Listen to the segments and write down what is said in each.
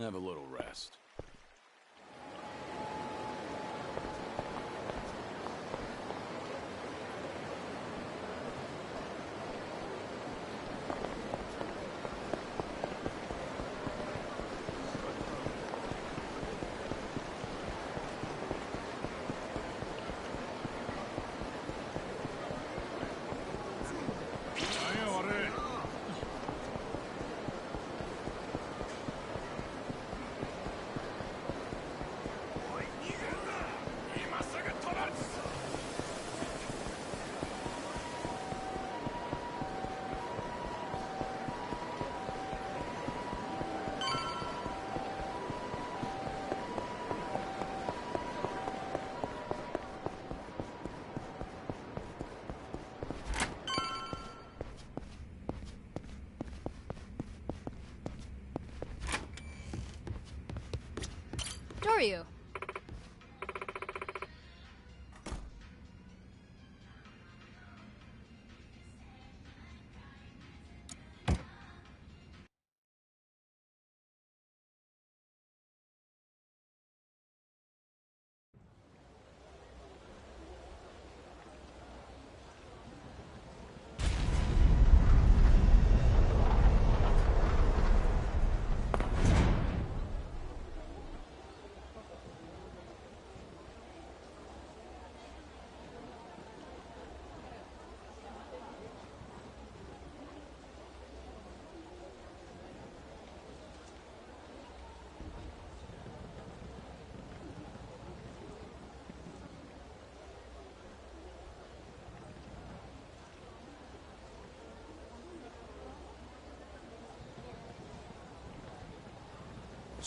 have a little rest. Are you?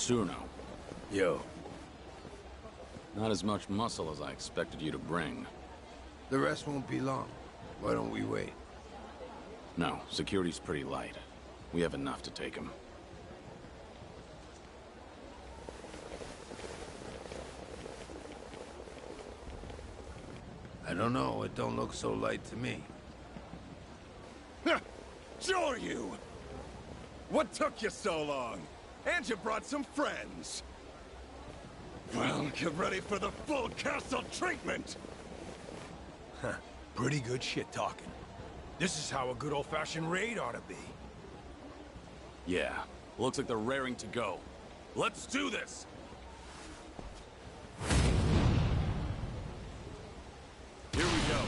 Suno. Yo. Not as much muscle as I expected you to bring. The rest won't be long. Why don't we wait? No, security's pretty light. We have enough to take him. I don't know. It don't look so light to me. Sure you! What took you so long? And you brought some friends. Well, get ready for the full castle treatment! Huh. Pretty good shit talking. This is how a good old-fashioned raid ought to be. Yeah, looks like they're raring to go. Let's do this! Here we go.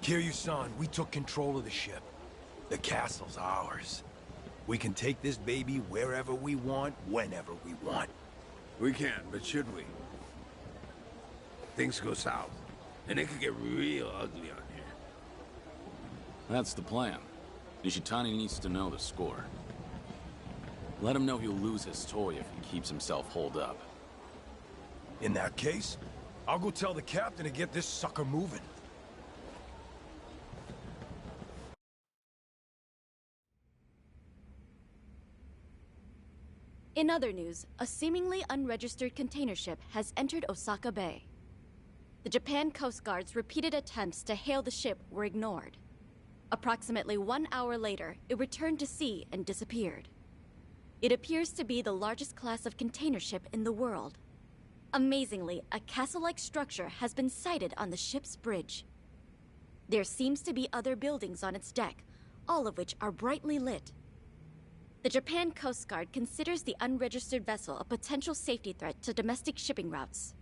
Kiryu-san, we took control of the ship. The castle's ours. We can take this baby wherever we want, whenever we want. We can, but should we? Things go south, and it could get real ugly on here. That's the plan. Nishitani needs to know the score. Let him know he'll lose his toy if he keeps himself holed up. In that case, I'll go tell the captain to get this sucker moving. In other news, a seemingly unregistered container ship has entered Osaka Bay. The Japan Coast Guard's repeated attempts to hail the ship were ignored. Approximately 1 hour later, it returned to sea and disappeared. It appears to be the largest class of container ship in the world. Amazingly, a castle-like structure has been sighted on the ship's bridge. There seems to be other buildings on its deck, all of which are brightly lit. The Japan Coast Guard considers the unregistered vessel a potential safety threat to domestic shipping routes.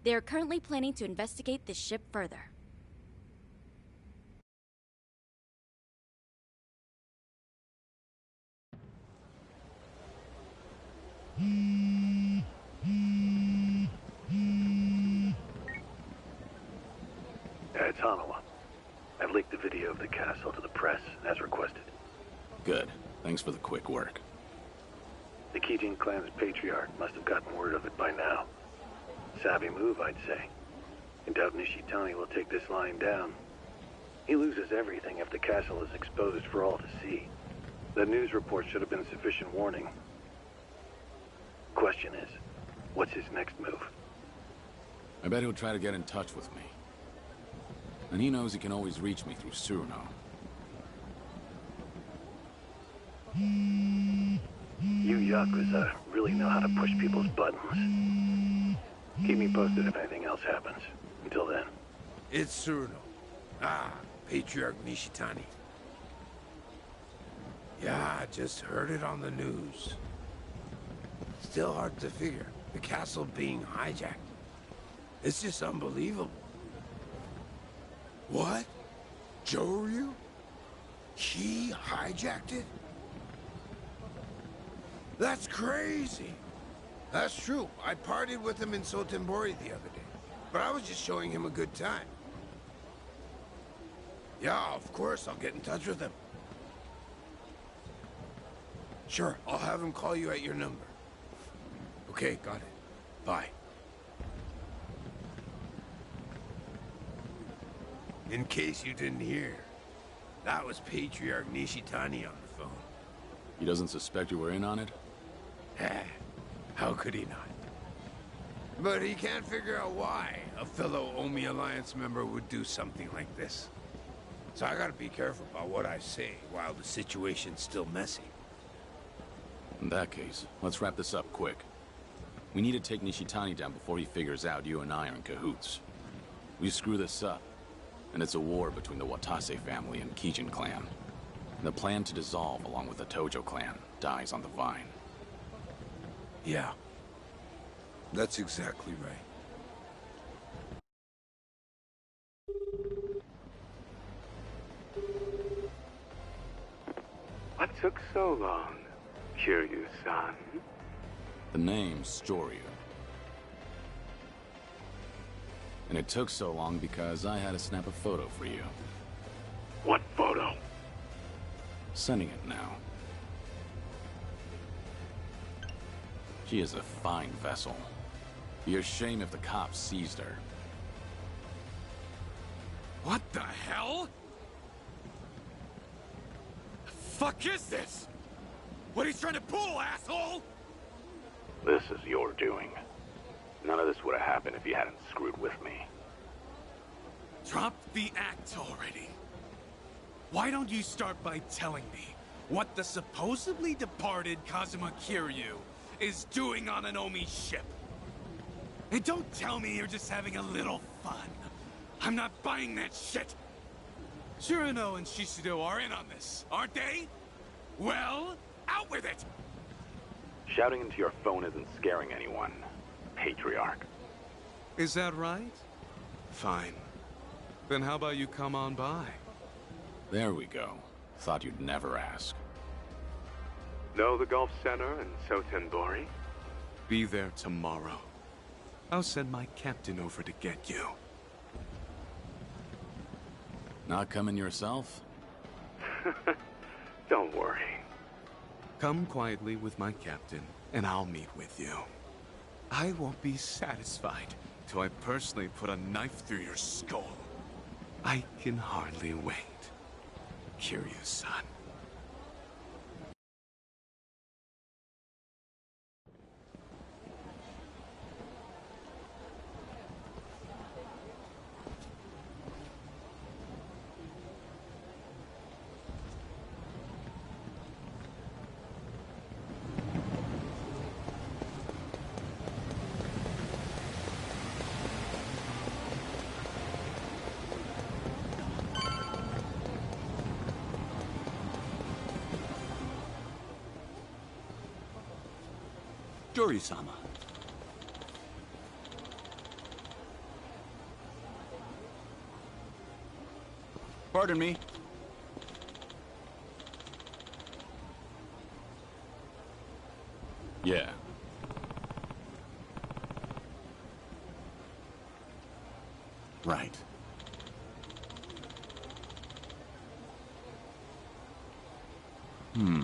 They are currently planning to investigate this ship further. It's Hanawa. I've leaked the video of the castle to the press, as requested. Good. Thanks for the quick work. The Kijin clan's patriarch must have gotten word of it by now. Savvy move, I'd say. I doubt Nishitani will take this lying down. He loses everything if the castle is exposed for all to see. The news report should have been sufficient warning. Question is, what's his next move? I bet he'll try to get in touch with me. And he knows he can always reach me through Suruno. You Yakuza really know how to push people's buttons. Keep me posted if anything else happens. Until then. It's Suruno. Ah, Patriarch Nishitani. Yeah, I just heard it on the news. Still hard to figure. The castle being hijacked. It's just unbelievable. What? Joryu? He hijacked it? That's crazy. That's true. I partied with him in Sotenbori the other day. But I was just showing him a good time. Yeah, of course, I'll get in touch with him. Sure, I'll have him call you at your number. Okay, got it. Bye. In case you didn't hear, that was Patriarch Nishitani on the phone. He doesn't suspect you were in on it? How could he not? But he can't figure out why a fellow Omi Alliance member would do something like this. So I gotta be careful about what I say while the situation's still messy. In that case, let's wrap this up quick. We need to take Nishitani down before he figures out you and I are in cahoots. We screw this up, and it's a war between the Watase family and Kijin clan. The plan to dissolve along with the Tojo clan dies on the vine. Yeah. That's exactly right. What took so long, Kiryu-san? The name's Joryu. And it took so long because I had to snap a photo for you. What photo? Sending it now. She is a fine vessel. Be a shame if the cops seized her. What the hell? The fuck is this? What are you trying to pull, asshole? This is your doing. None of this would have happened if you hadn't screwed with me. Drop the act already. Why don't you start by telling me what the supposedly departed Kazuma Kiryu is doing on an Omi ship? And don't tell me you're just having a little fun. I'm not buying that shit. Shirano and Shishido are in on this, aren't they? Well, out with it! Shouting into your phone isn't scaring anyone, Patriarch. Is that right? Fine. Then how about you come on by? There we go. Thought you'd never ask. Know the golf center in Sotenbori? Be there tomorrow. I'll send my captain over to get you. Not coming yourself? Don't worry. Come quietly with my captain, and I'll meet with you. I won't be satisfied till I personally put a knife through your skull. I can hardly wait. Kiryu-san. Juri-sama. Pardon me. Yeah. Right. Hmm.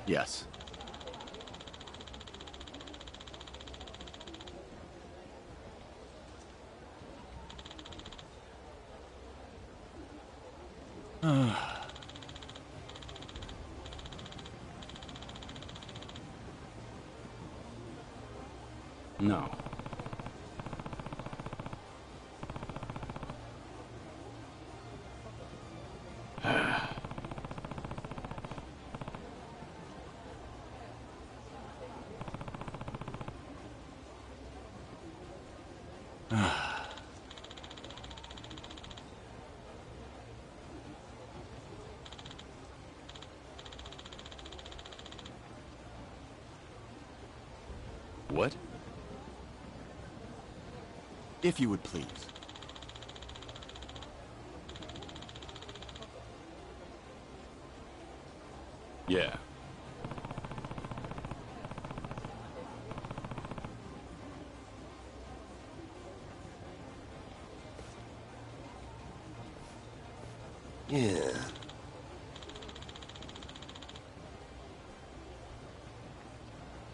Yes. No. What? If you would please. Yeah. Yeah.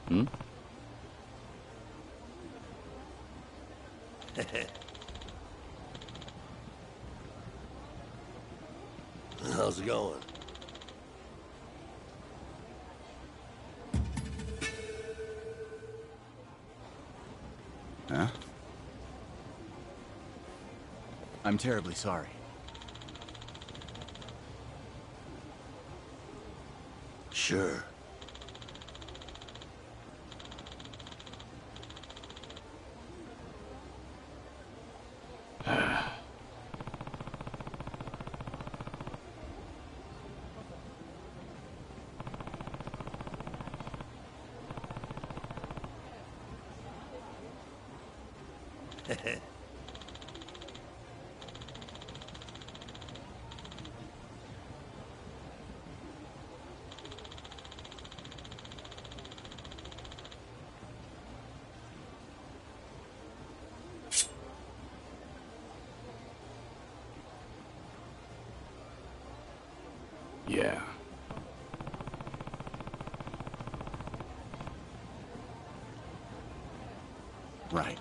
Hmm? How's it going? Huh? I'm terribly sorry. Sure. Yeah. Right.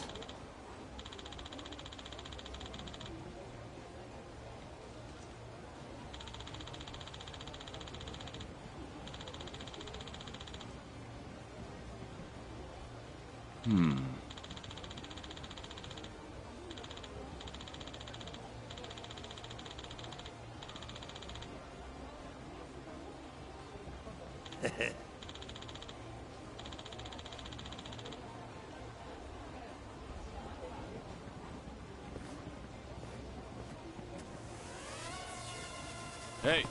Hmm. Hey.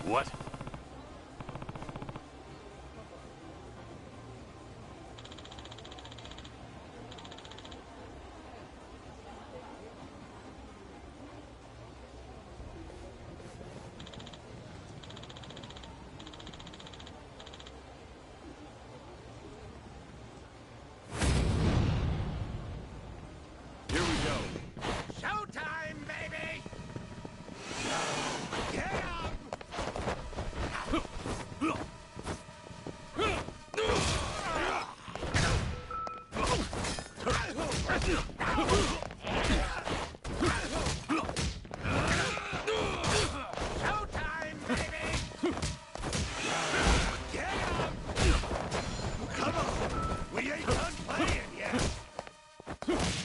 What? Here we go. Showtime, baby! Get up! Showtime, baby! Get up! Come on! We ain't done playing yet!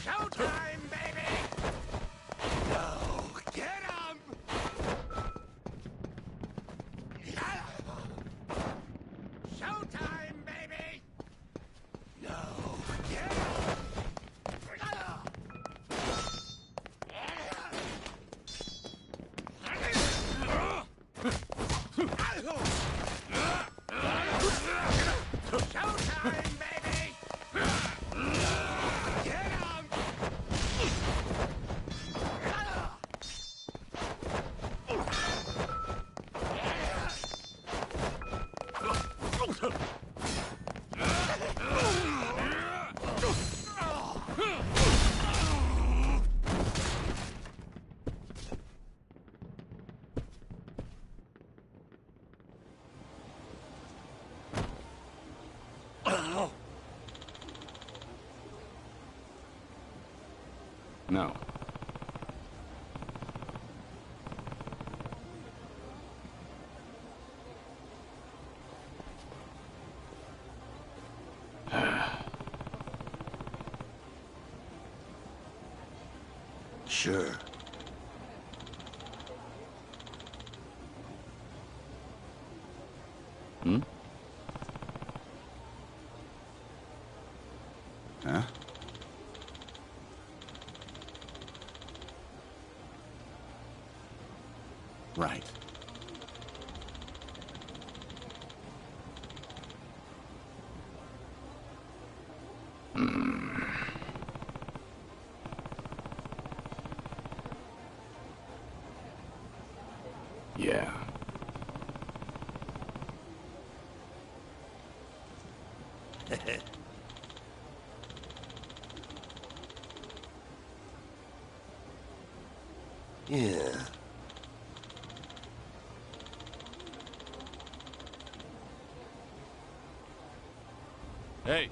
Showtime, baby! No, get up! Showtime, baby! No, get up! Showtime, baby! Get up! No. Sure. Hmm? Huh? Right. Yeah. Yeah. Hey!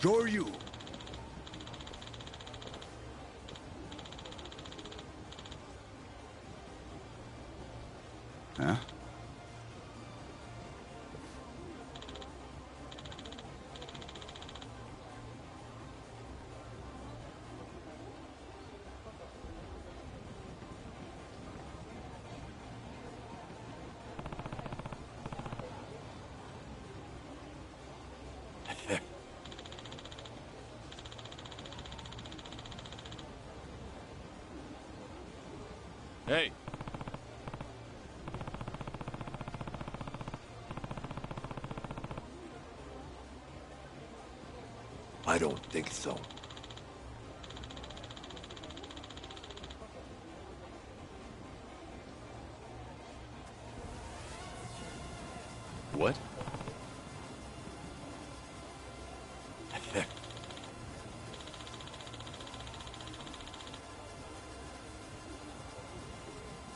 Joryu. Huh? Hey! I don't think so. What?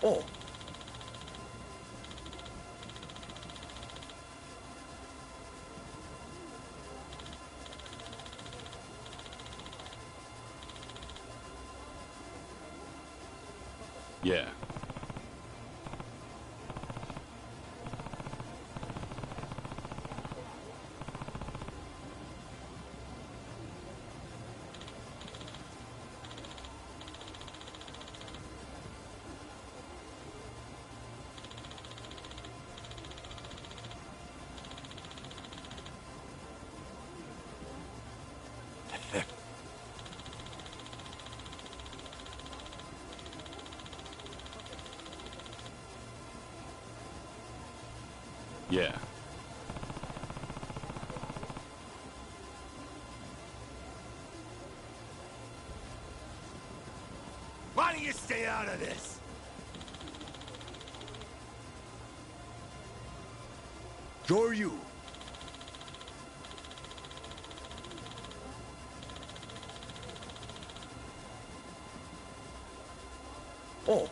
Oh. Yeah. Yeah. Why don't you stay out of this? Joryu. Oh.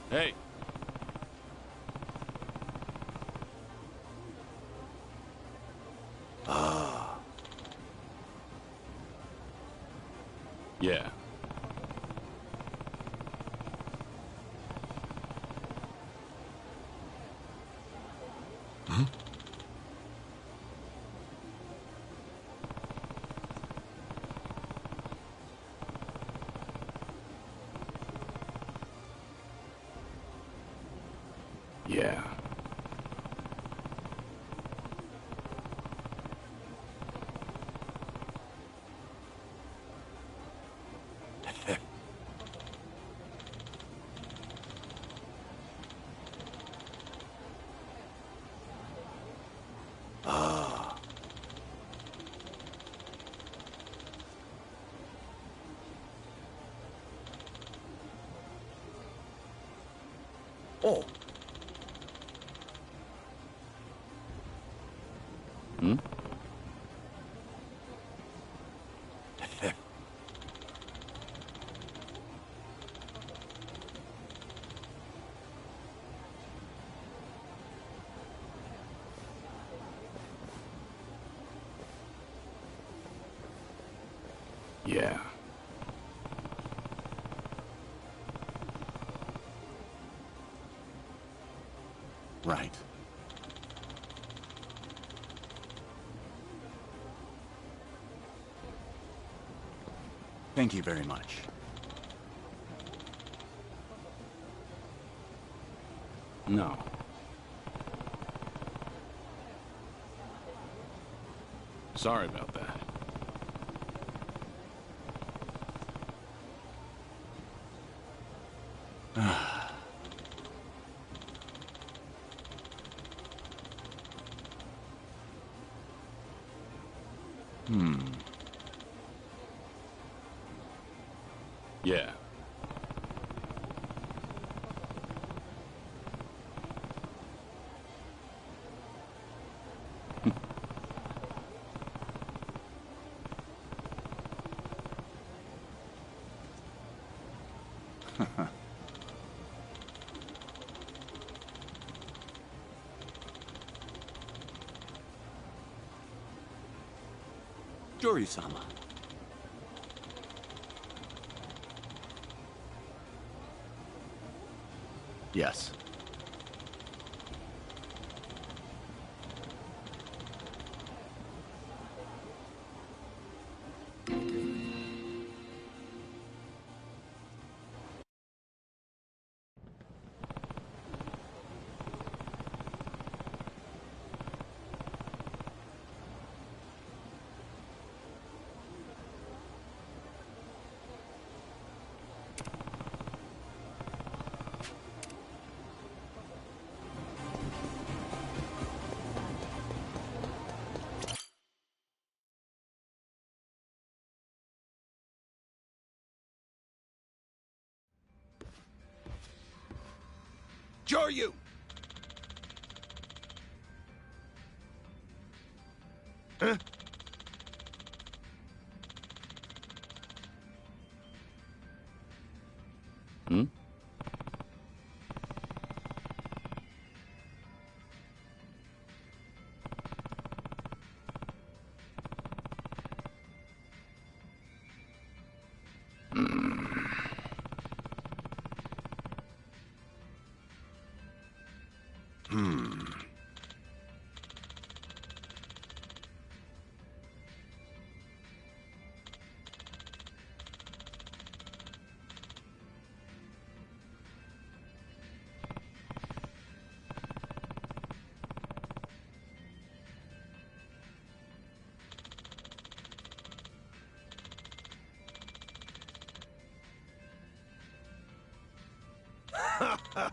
Hey! Ah. Yeah. Hmm? Yeah. Ah. Oh. Hmm? Yeah. Right. Thank you very much. No. Sorry about that. Yeah. Joryu-sama. Yes. Joryu! Huh? Hmm? I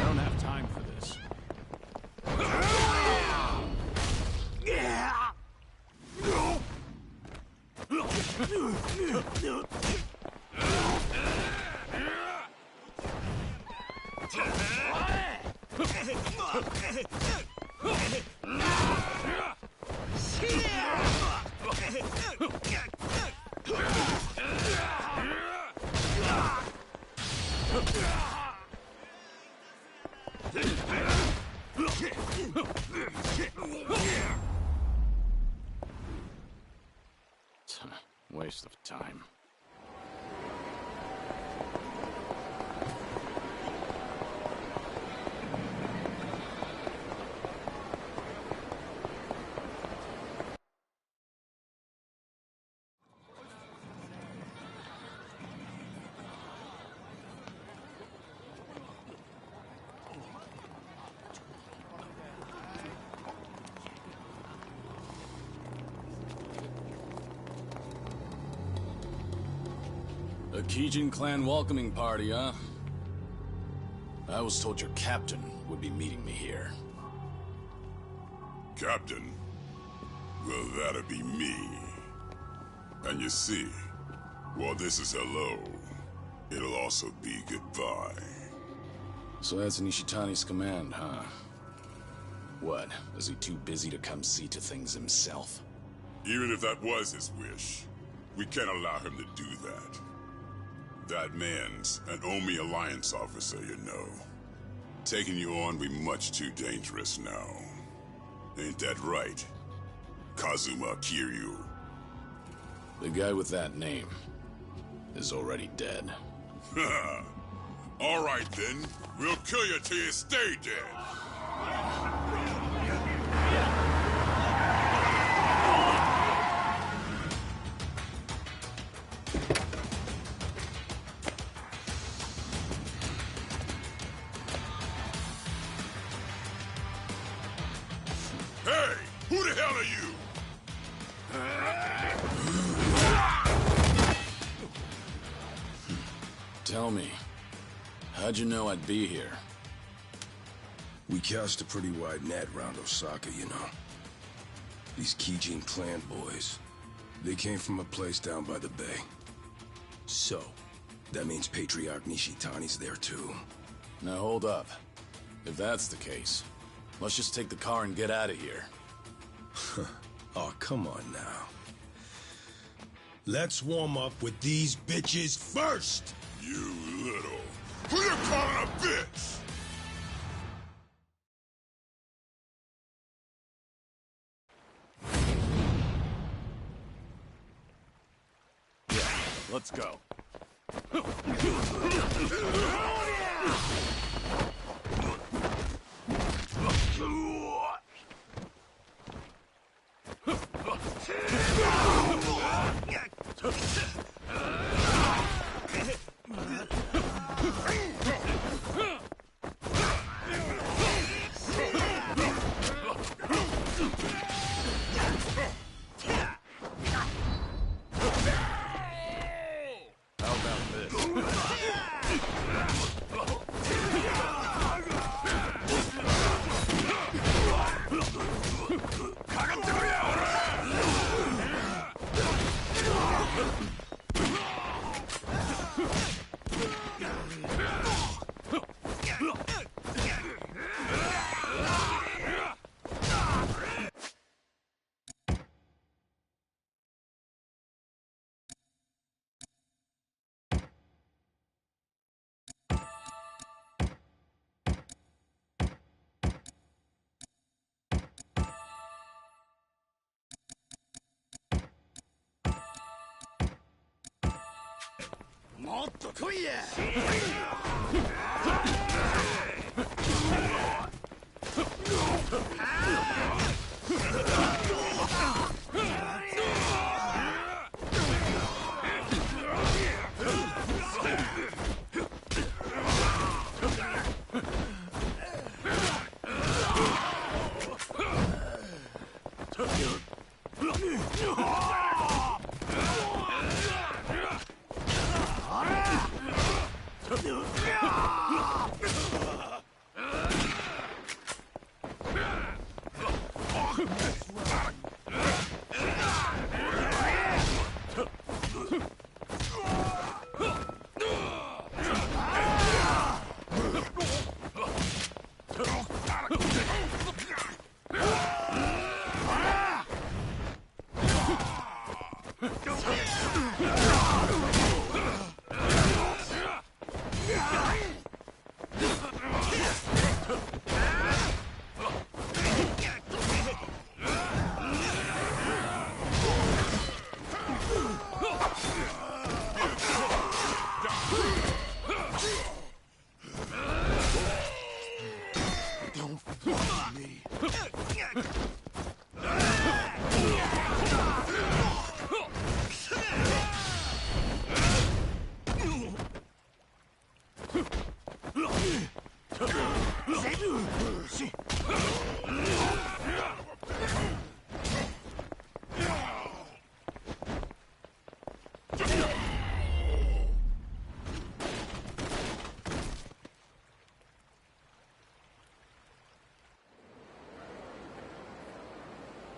don't have time for this. Waste of time. A Kijin clan welcoming party, huh? I was told your captain would be meeting me here. Captain? Well, that'll be me. And you see, while this is hello, it'll also be goodbye. So that's Nishitani's command, huh? What, is he too busy to come see to things himself? Even if that was his wish, we can't allow him to do that. That man's an Omi Alliance officer, you know. Taking you on will be much too dangerous now. Ain't that right, Kazuma Kiryu? The guy with that name is already dead. All right then, we'll kill you till you stay dead. Hey, who the hell are you? Tell me, how'd you know I'd be here? We cast a pretty wide net around Osaka, you know. These Kijin clan boys, they came from a place down by the bay. So, that means Patriarch Nishitani's there too. Now hold up. If that's the case, let's just take the car and get out of here. Oh, come on now. Let's warm up with these bitches first! You little... Who you calling a bitch? Yeah, let's go.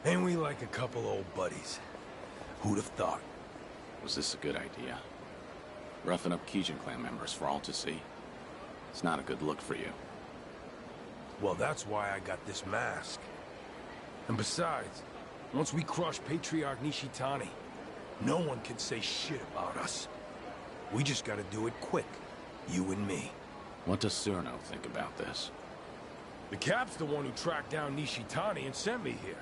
Ain't we like a couple old buddies? Who'd have thought? Was this a good idea? Roughing up Kijin clan members for all to see? It's not a good look for you. Well, that's why I got this mask. And besides, once we crush Patriarch Nishitani, no one can say shit about us. We just gotta do it quick, you and me. What does Cyrano think about this? The Cap's the one who tracked down Nishitani and sent me here.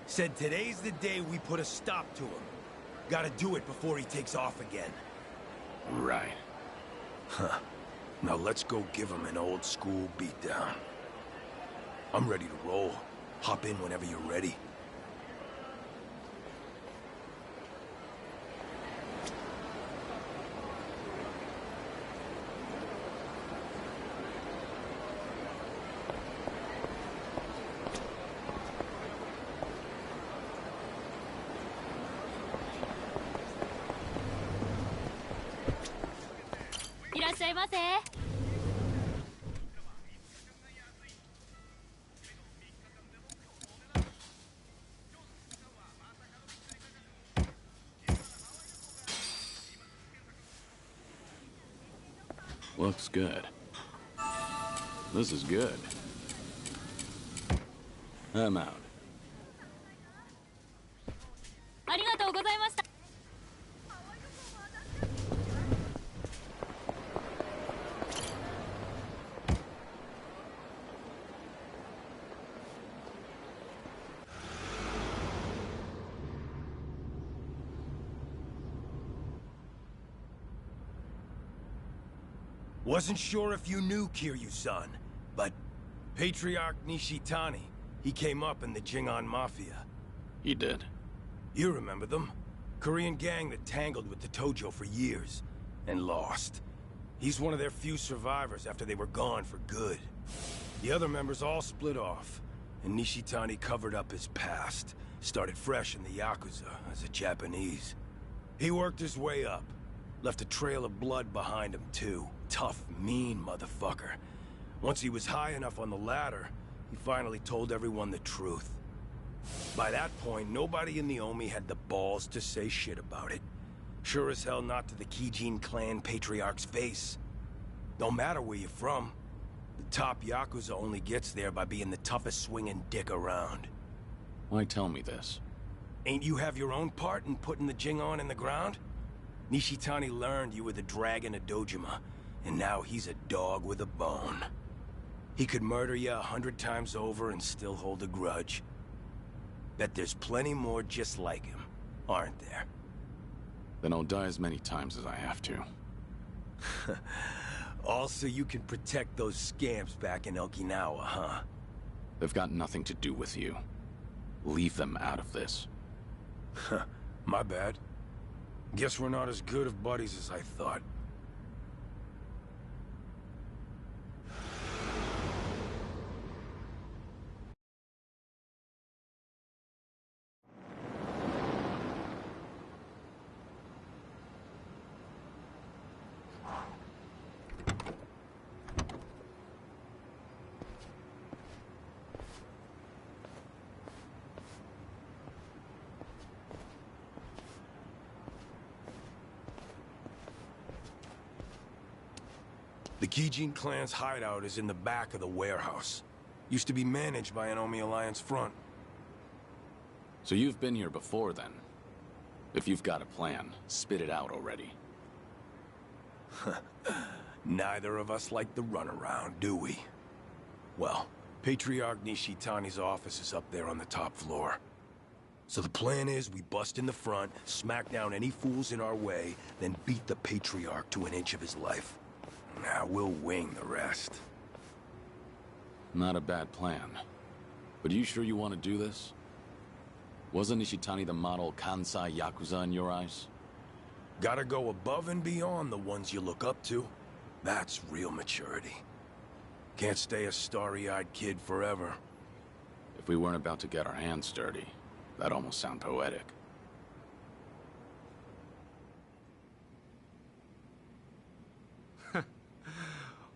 Said today's the day we put a stop to him. Gotta do it before he takes off again. Right. Huh. Now let's go give him an old school beatdown. I'm ready to roll. Hop in whenever you're ready. Looks good. This is good. I'm out. Wasn't sure if you knew Kiryu-san, but Patriarch Nishitani, he came up in the Jingon Mafia. He did? You remember them? Korean gang that tangled with the Tojo for years, and lost. He's one of their few survivors after they were gone for good. The other members all split off, and Nishitani covered up his past, started fresh in the Yakuza as a Japanese. He worked his way up, left a trail of blood behind him too. Tough, mean motherfucker. Once he was high enough on the ladder, he finally told everyone the truth. By that point, nobody in the Omi had the balls to say shit about it. Sure as hell not to the Kijin clan patriarch's face. Don't matter where you're from. The top Yakuza only gets there by being the toughest swinging dick around. Why tell me this? Ain't you have your own part in putting the Jingon in the ground? Nishitani learned you were the dragon of Dojima, and now he's a dog with a bone. He could murder you 100 times over and still hold a grudge. Bet there's plenty more just like him, aren't there? Then I'll die as many times as I have to. Also, you can protect those scamps back in Okinawa, huh? They've got nothing to do with you. Leave them out of this. My bad. Guess we're not as good of buddies as I thought. The Gaiden clan's hideout is in the back of the warehouse. Used to be managed by an Omi Alliance front. So you've been here before, then? If you've got a plan, spit it out already. Neither of us like the runaround, do we? Well, Patriarch Nishitani's office is up there on the top floor. So the plan is we bust in the front, smack down any fools in our way, then beat the Patriarch to an inch of his life. Now we'll wing the rest. Not a bad plan. But are you sure you want to do this? Wasn't Nishitani the model Kansai Yakuza in your eyes? Gotta go above and beyond the ones you look up to. That's real maturity. Can't stay a starry-eyed kid forever. If we weren't about to get our hands dirty, that'd almost sound poetic.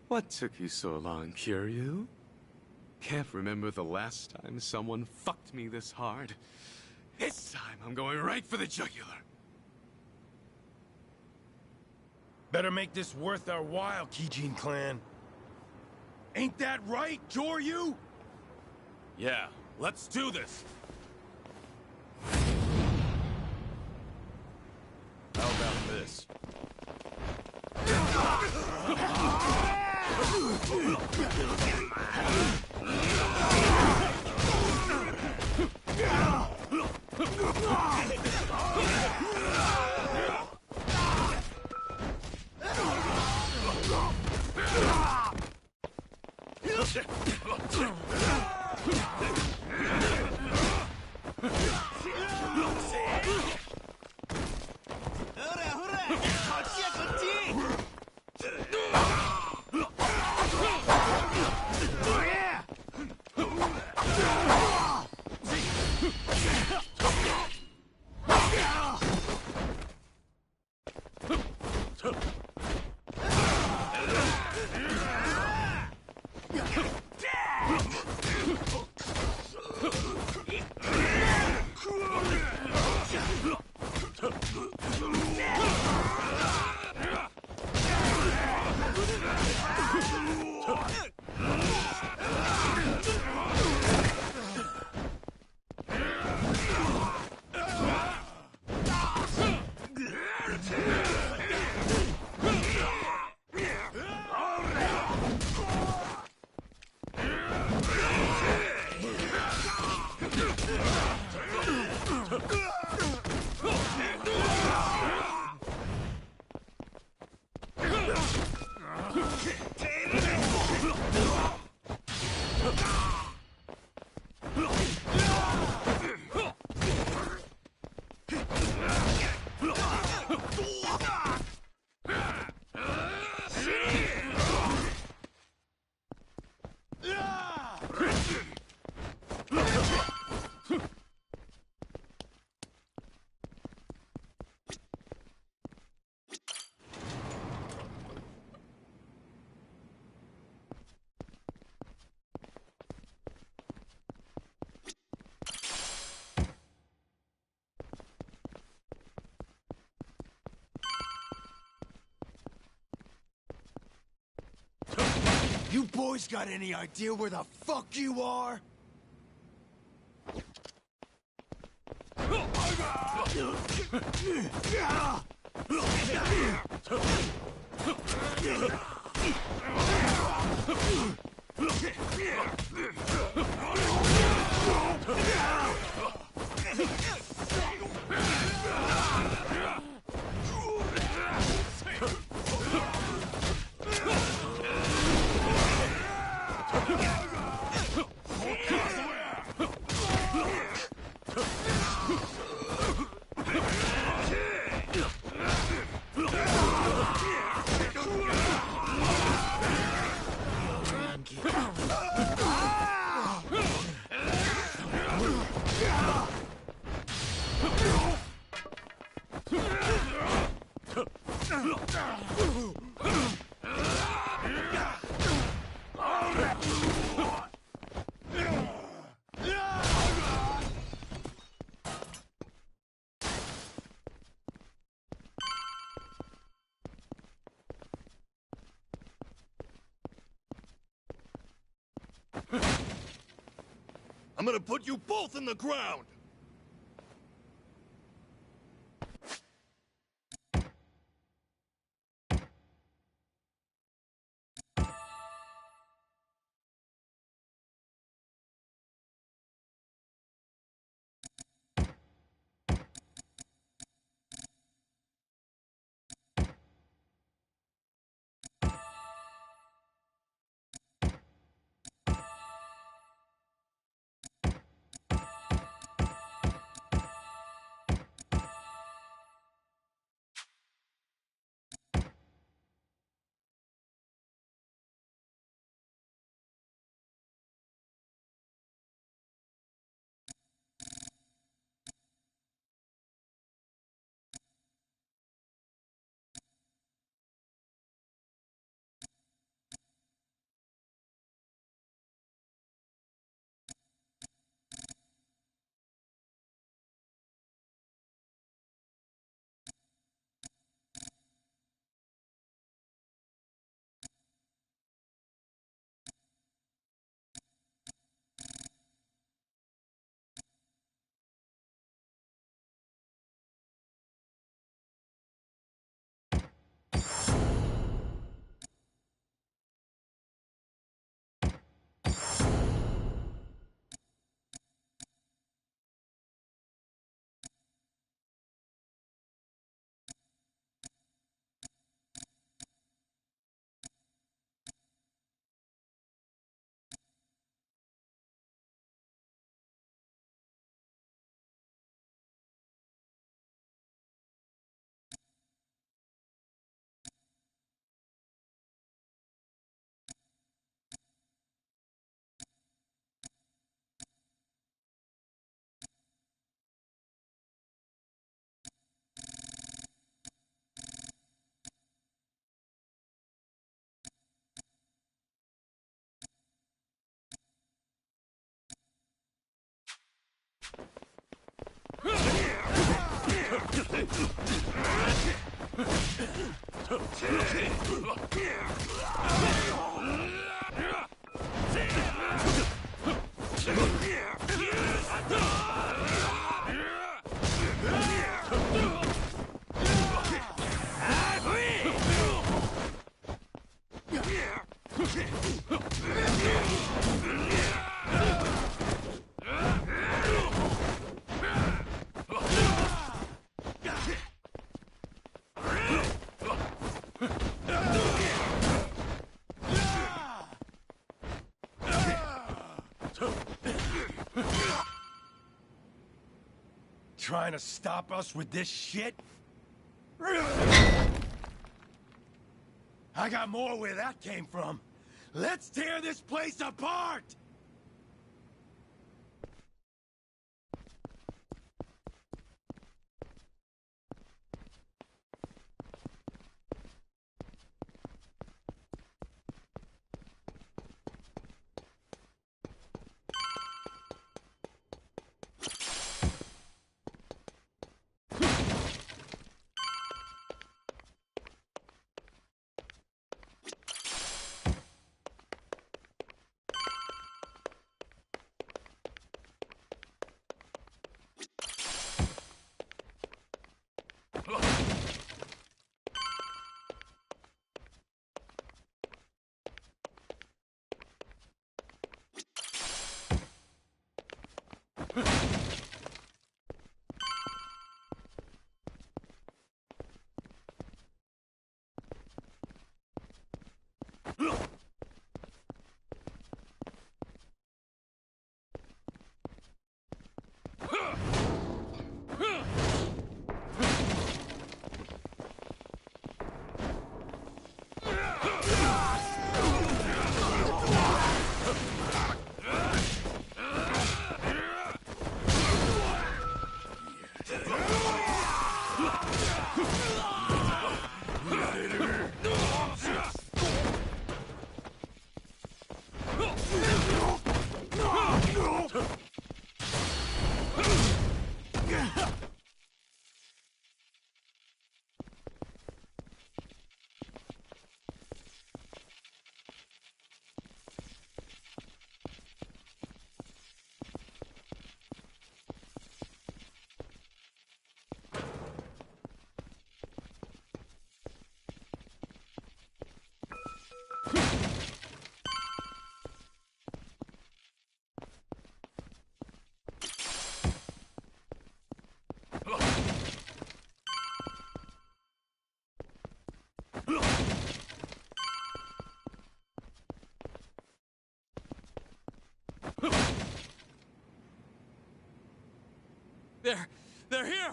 What took you so long, Kiryu? Can't remember the last time someone fucked me this hard. This time I'm going right for the jugular. Better make this worth our while, Gaiden clan. Ain't that right, Joryu? Yeah, let's do this! How about this? You boys got any idea where the fuck you are? I'm gonna put you both in the ground! Trying to stop us with this shit? I got more where that came from. Let's tear this place apart! They're here!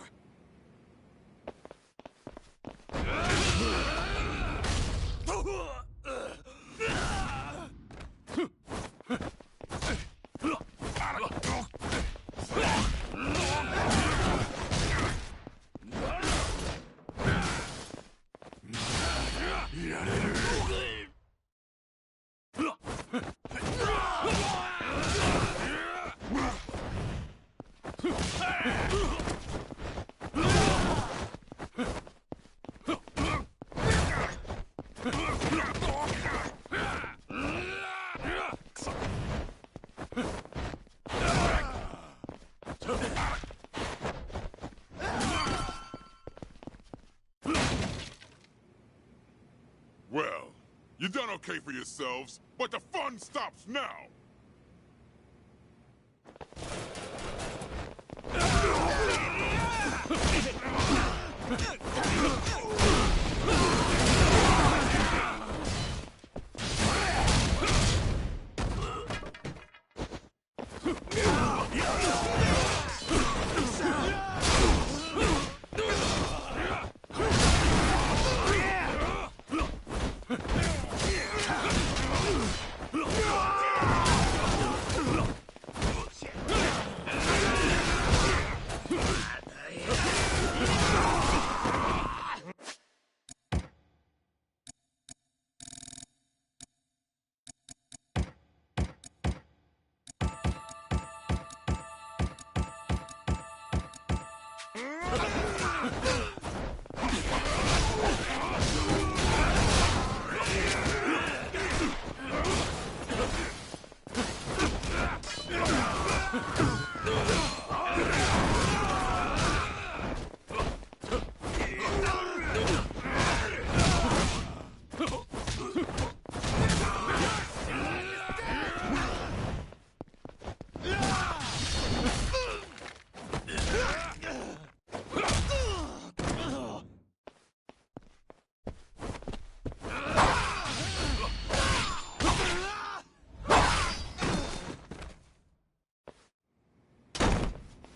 Well, you done okay for yourselves, but the fun stops now!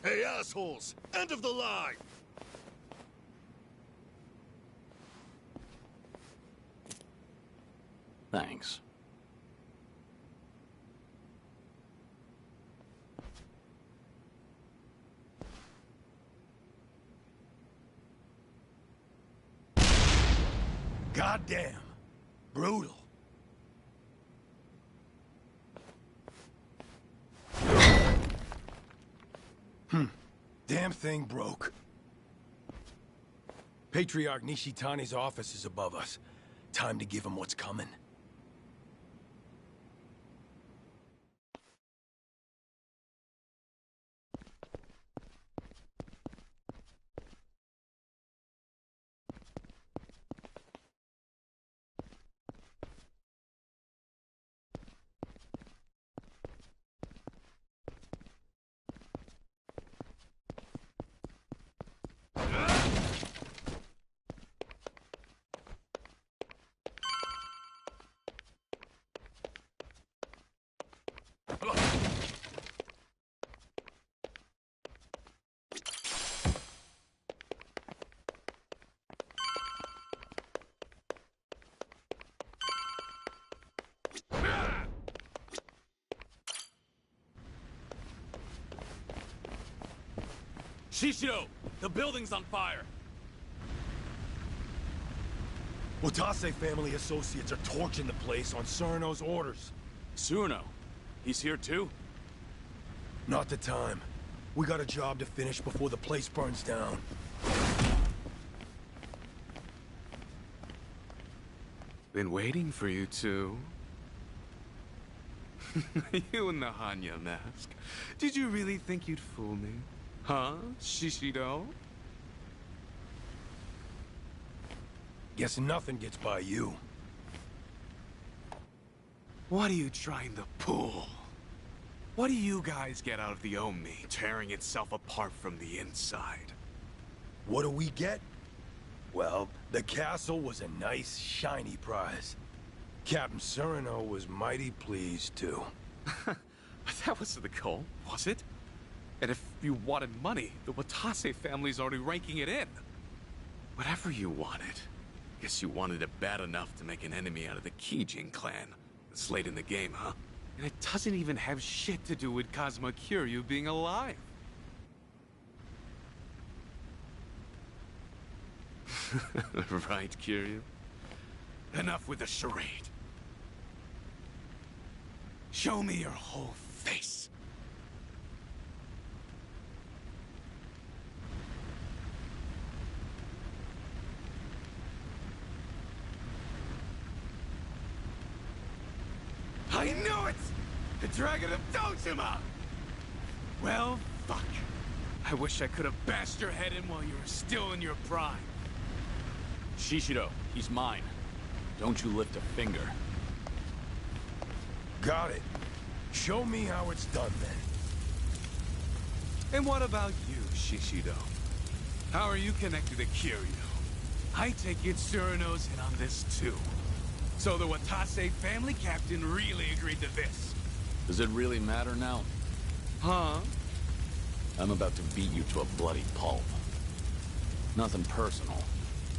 Hey, assholes! End of the line! Thanks. Goddamn. Brutal. Damn thing broke. Patriarch Nishitani's office is above us. Time to give him what's coming. Shishiro! The building's on fire! Watase family associates are torching the place on Surno's orders. Surno? He's here too? Not the time. We got a job to finish before the place burns down. Been waiting for you two. You in the Hanya mask. Did you really think you'd fool me? Huh, Shishiro? Guess nothing gets by you. What are you trying to pull? What do you guys get out of the Omi tearing itself apart from the inside? What do we get? Well, the castle was a nice, shiny prize. Captain Surno was mighty pleased, too. But that wasn't the goal, was it? And if you wanted money, the Watase family's already ranking it in. Whatever you wanted. Guess you wanted it bad enough to make an enemy out of the Kijin clan. It's late in the game, huh? And it doesn't even have shit to do with Kazuma Kiryu being alive. Right, Kiryu? Enough with the charade. Show me your whole face. I knew it! The Dragon of Dojima! Well, fuck. I wish I could have bashed your head in while you were still in your prime. Shishido, he's mine. Don't you lift a finger. Got it. Show me how it's done, then. And what about you, Shishido? How are you connected to Kiryu? I take it Surano's in on this too. So the Watase family captain really agreed to this. Does it really matter now? Huh? I'm about to beat you to a bloody pulp. Nothing personal.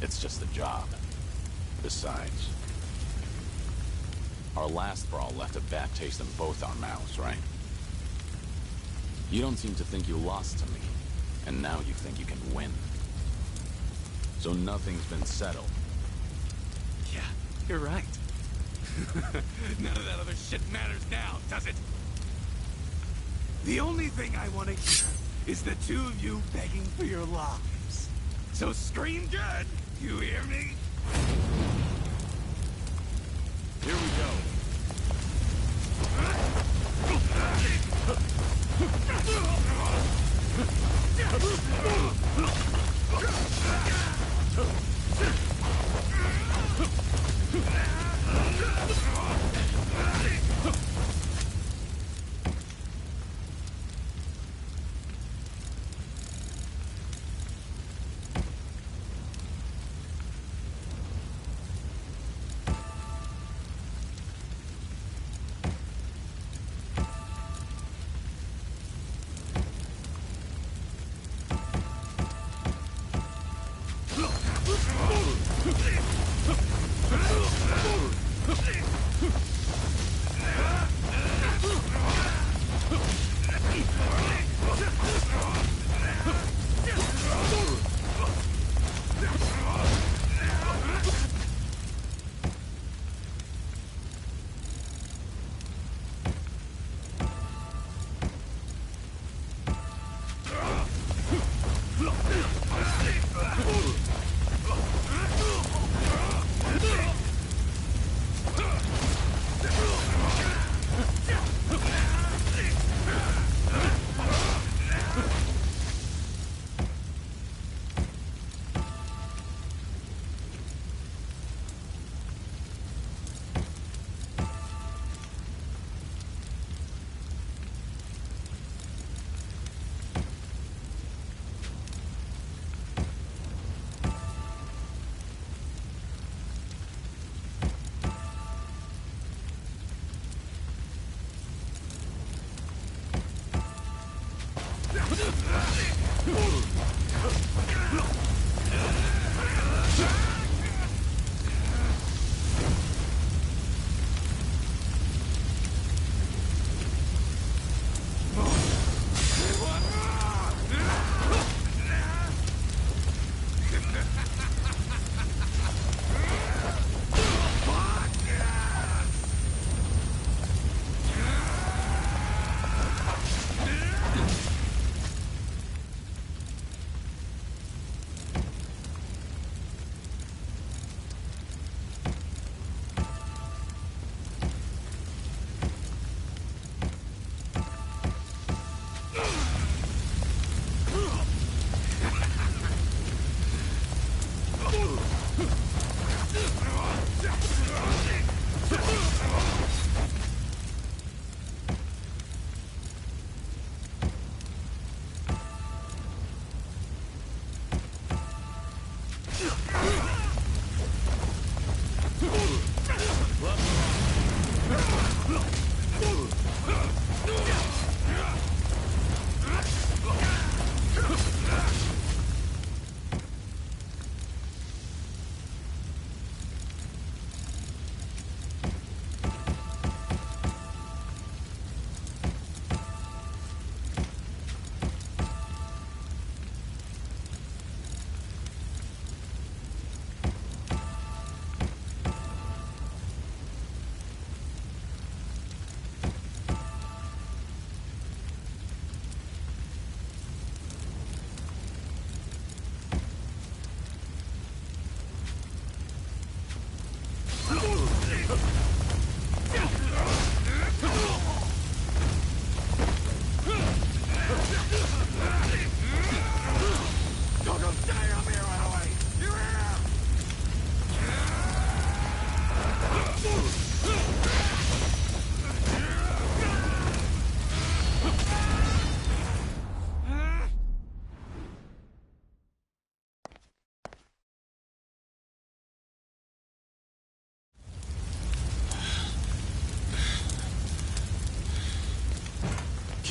It's just a job. Besides, our last brawl left a bad taste in both our mouths, right? You don't seem to think you lost to me, and now you think you can win. So nothing's been settled. Yeah, you're right. None of that other shit matters now, does it? The only thing I want to hear is the two of you begging for your lives. So scream good, you hear me? Here we go.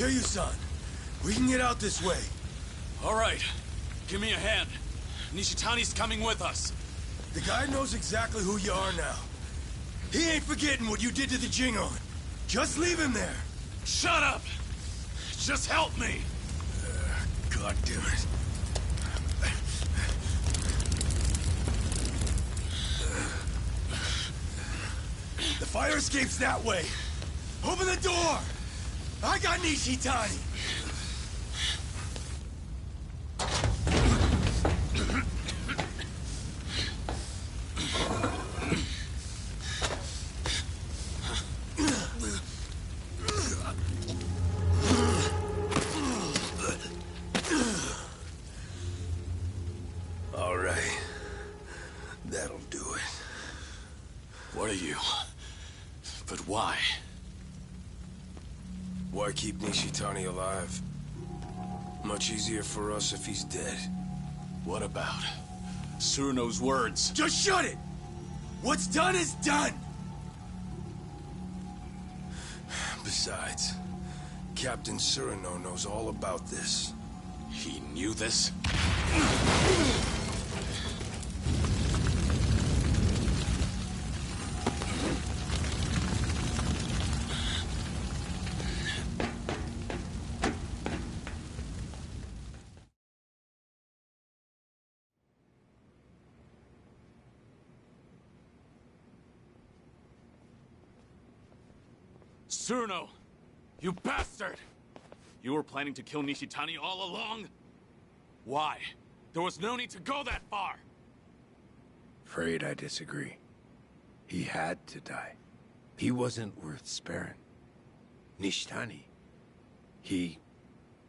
Kiryu-san, we can get out this way. All right. Give me a hand. Nishitani's coming with us. The guy knows exactly who you are now. He ain't forgetting what you did to the Jingon. Just leave him there. Shut up! Just help me! God damn it. The fire escape's that way. Open the door! I got Nishitani! All right. That'll do it. What are you? But why? Why keep Nishitani alive? Much easier for us if he's dead. What about Suruno's words? Just shut it! What's done is done! Besides, Captain Suruno knows all about this. He knew this? Suruno! You bastard! You were planning to kill Nishitani all along? Why? There was no need to go that far! Afraid I disagree. He had to die. He wasn't worth sparing. Nishitani. He...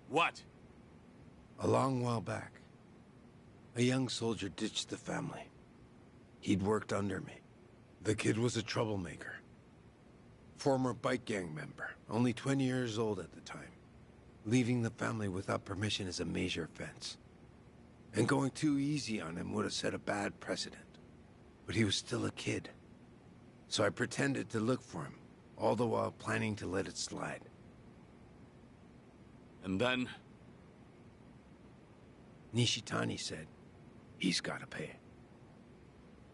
What? A long while back, a young soldier ditched the family. He'd worked under me. The kid was a troublemaker. Former bike gang member, only 20 years old at the time. Leaving the family without permission is a major offense. And going too easy on him would have set a bad precedent. But he was still a kid. So I pretended to look for him, all the while planning to let it slide. And then? Nishitani said, he's gotta pay.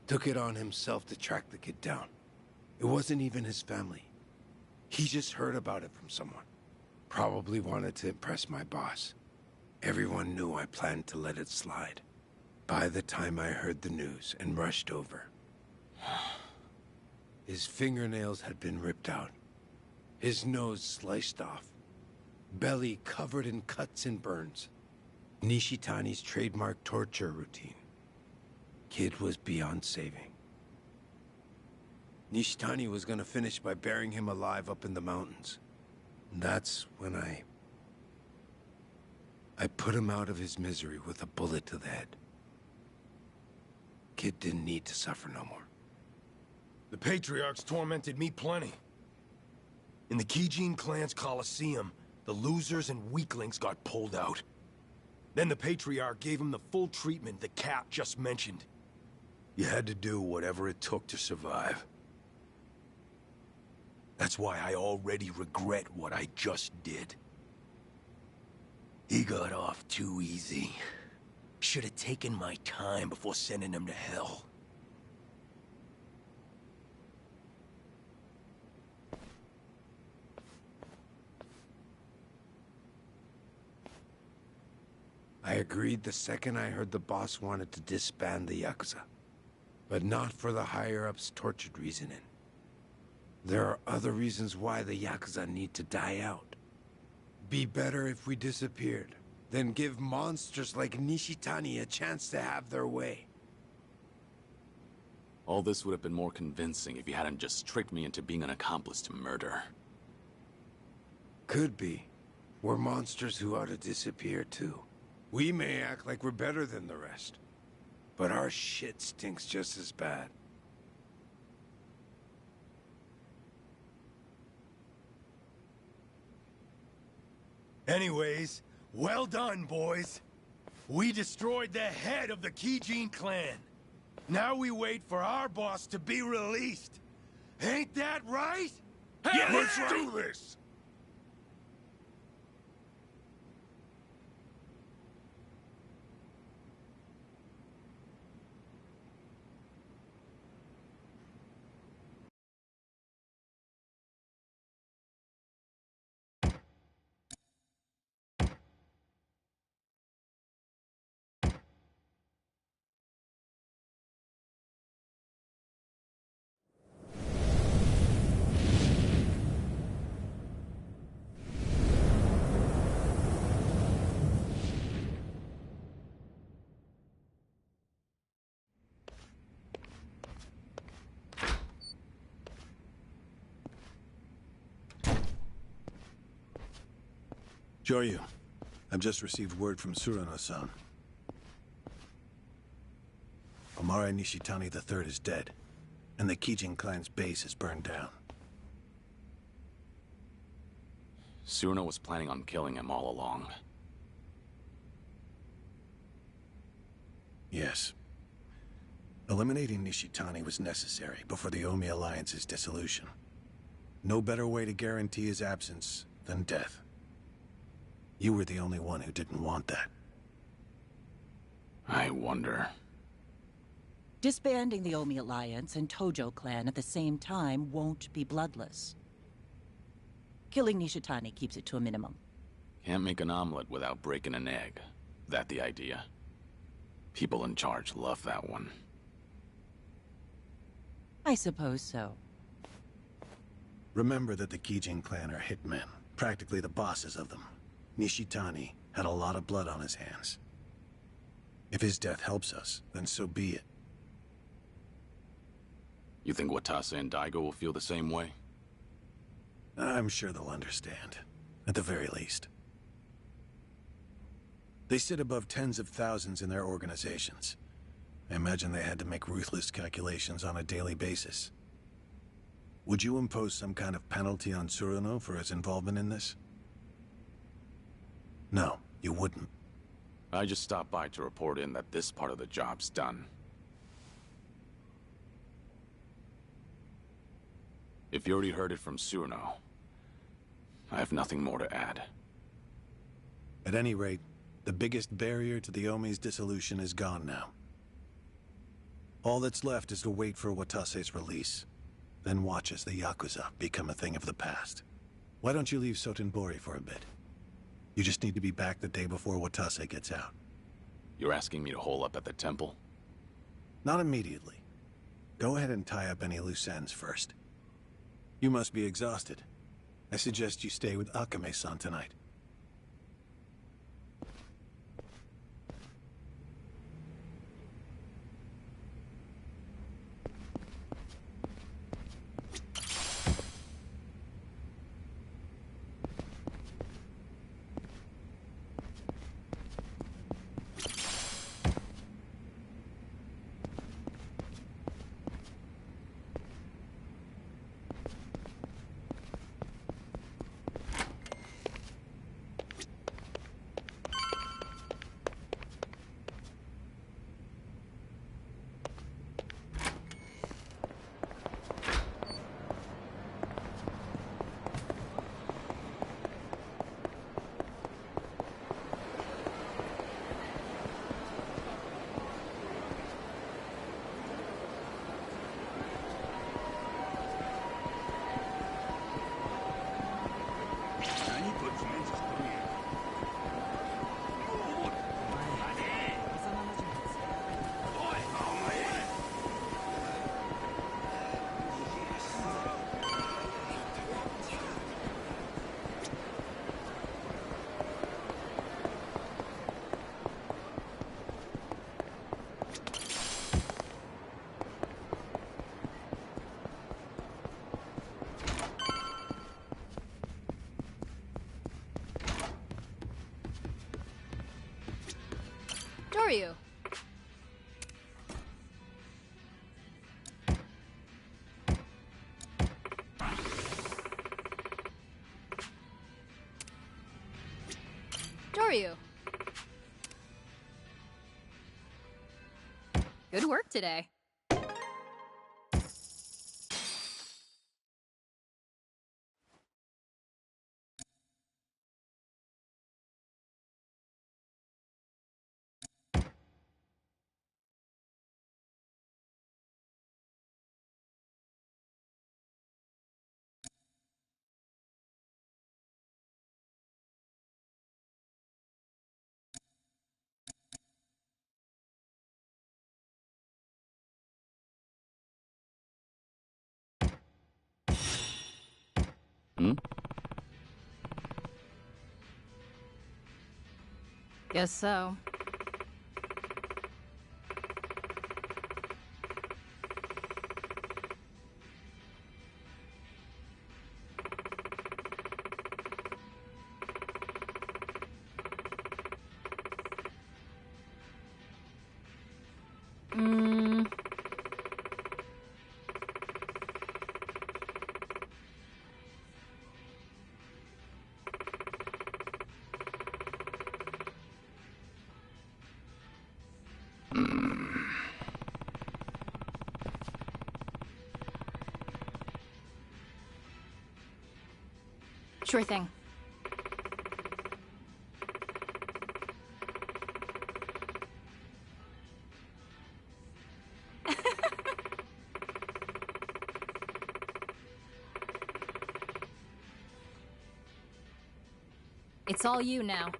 Took it on himself to track the kid down. It wasn't even his family. He just heard about it from someone. Probably wanted to impress my boss. Everyone knew I planned to let it slide. By the time I heard the news and rushed over, his fingernails had been ripped out. His nose sliced off. Belly covered in cuts and burns. Nishitani's trademark torture routine. Kid was beyond saving. Nishitani was gonna finish by burying him alive up in the mountains. And that's when I put him out of his misery with a bullet to the head. Kid didn't need to suffer no more. The Patriarchs tormented me plenty. In the Kijin clan's Colosseum, the losers and weaklings got pulled out. Then the Patriarch gave him the full treatment the Cat just mentioned. You had to do whatever it took to survive. That's why I already regret what I just did. He got off too easy. Should have taken my time before sending him to hell. I agreed the second I heard the boss wanted to disband the Yakuza. But not for the higher-ups' tortured reasoning. There are other reasons why the Yakuza need to die out. Be better if we disappeared, than give monsters like Nishitani a chance to have their way. All this would have been more convincing if you hadn't just tricked me into being an accomplice to murder. Could be. We're monsters who ought to disappear too. We may act like we're better than the rest, but our shit stinks just as bad. Anyways, well done, boys. We destroyed the head of the Kijin clan. Now we wait for our boss to be released. Ain't that right? Yeah, let's do this! Joryu, I've just received word from Surano-san. Omare Nishitani III is dead, and the Kijin clan's base is burned down. Surno was planning on killing him all along. Yes. Eliminating Nishitani was necessary before the Omi Alliance's dissolution. No better way to guarantee his absence than death. You were the only one who didn't want that. I wonder... Disbanding the Omi Alliance and Tojo clan at the same time won't be bloodless. Killing Nishitani keeps it to a minimum. Can't make an omelet without breaking an egg. That the idea? People in charge love that one. I suppose so. Remember that the Kijin clan are hitmen, practically the bosses of them. Nishitani had a lot of blood on his hands. If his death helps us, then so be it. You think Watase and Daigo will feel the same way? I'm sure they'll understand, at the very least. They sit above tens of thousands in their organizations. I imagine they had to make ruthless calculations on a daily basis. Would you impose some kind of penalty on Surano for his involvement in this? No, you wouldn't. I just stopped by to report in that this part of the job's done. If you already heard it from Surano, I have nothing more to add. At any rate, the biggest barrier to the Omi's dissolution is gone now. All that's left is to wait for Watase's release, then watch as the Yakuza become a thing of the past. Why don't you leave Sotenbori for a bit? You just need to be back the day before Watase gets out. You're asking me to hole up at the temple? Not immediately. Go ahead and tie up any loose ends first. You must be exhausted. I suggest you stay with Akame-san tonight. Joryu. Joryu. Good work today. Hmm? Guess so. Sure thing. It's all you now.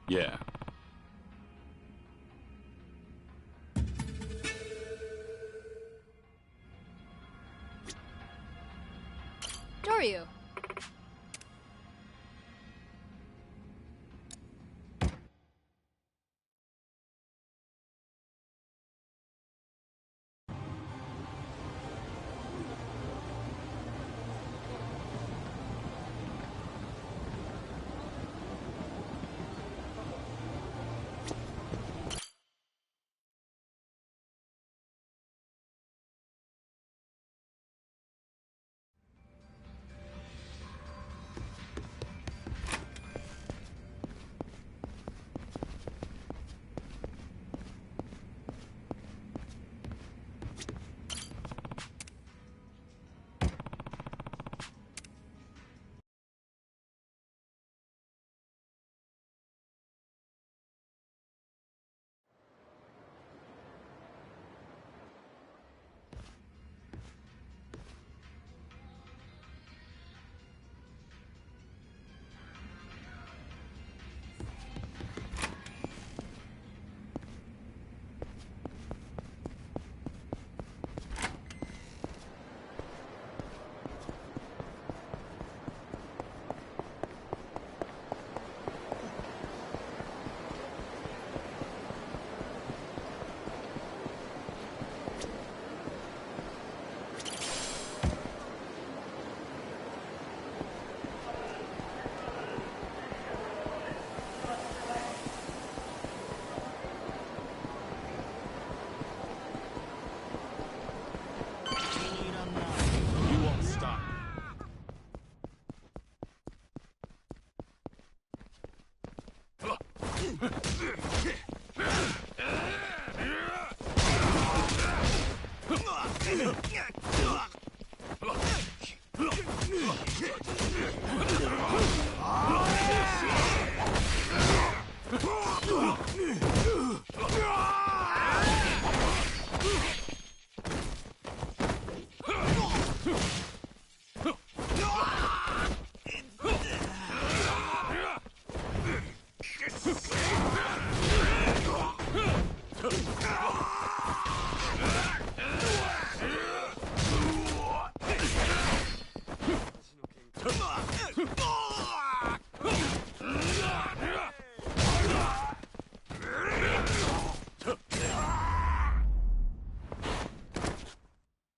Yeah. Doryu. You won't stop.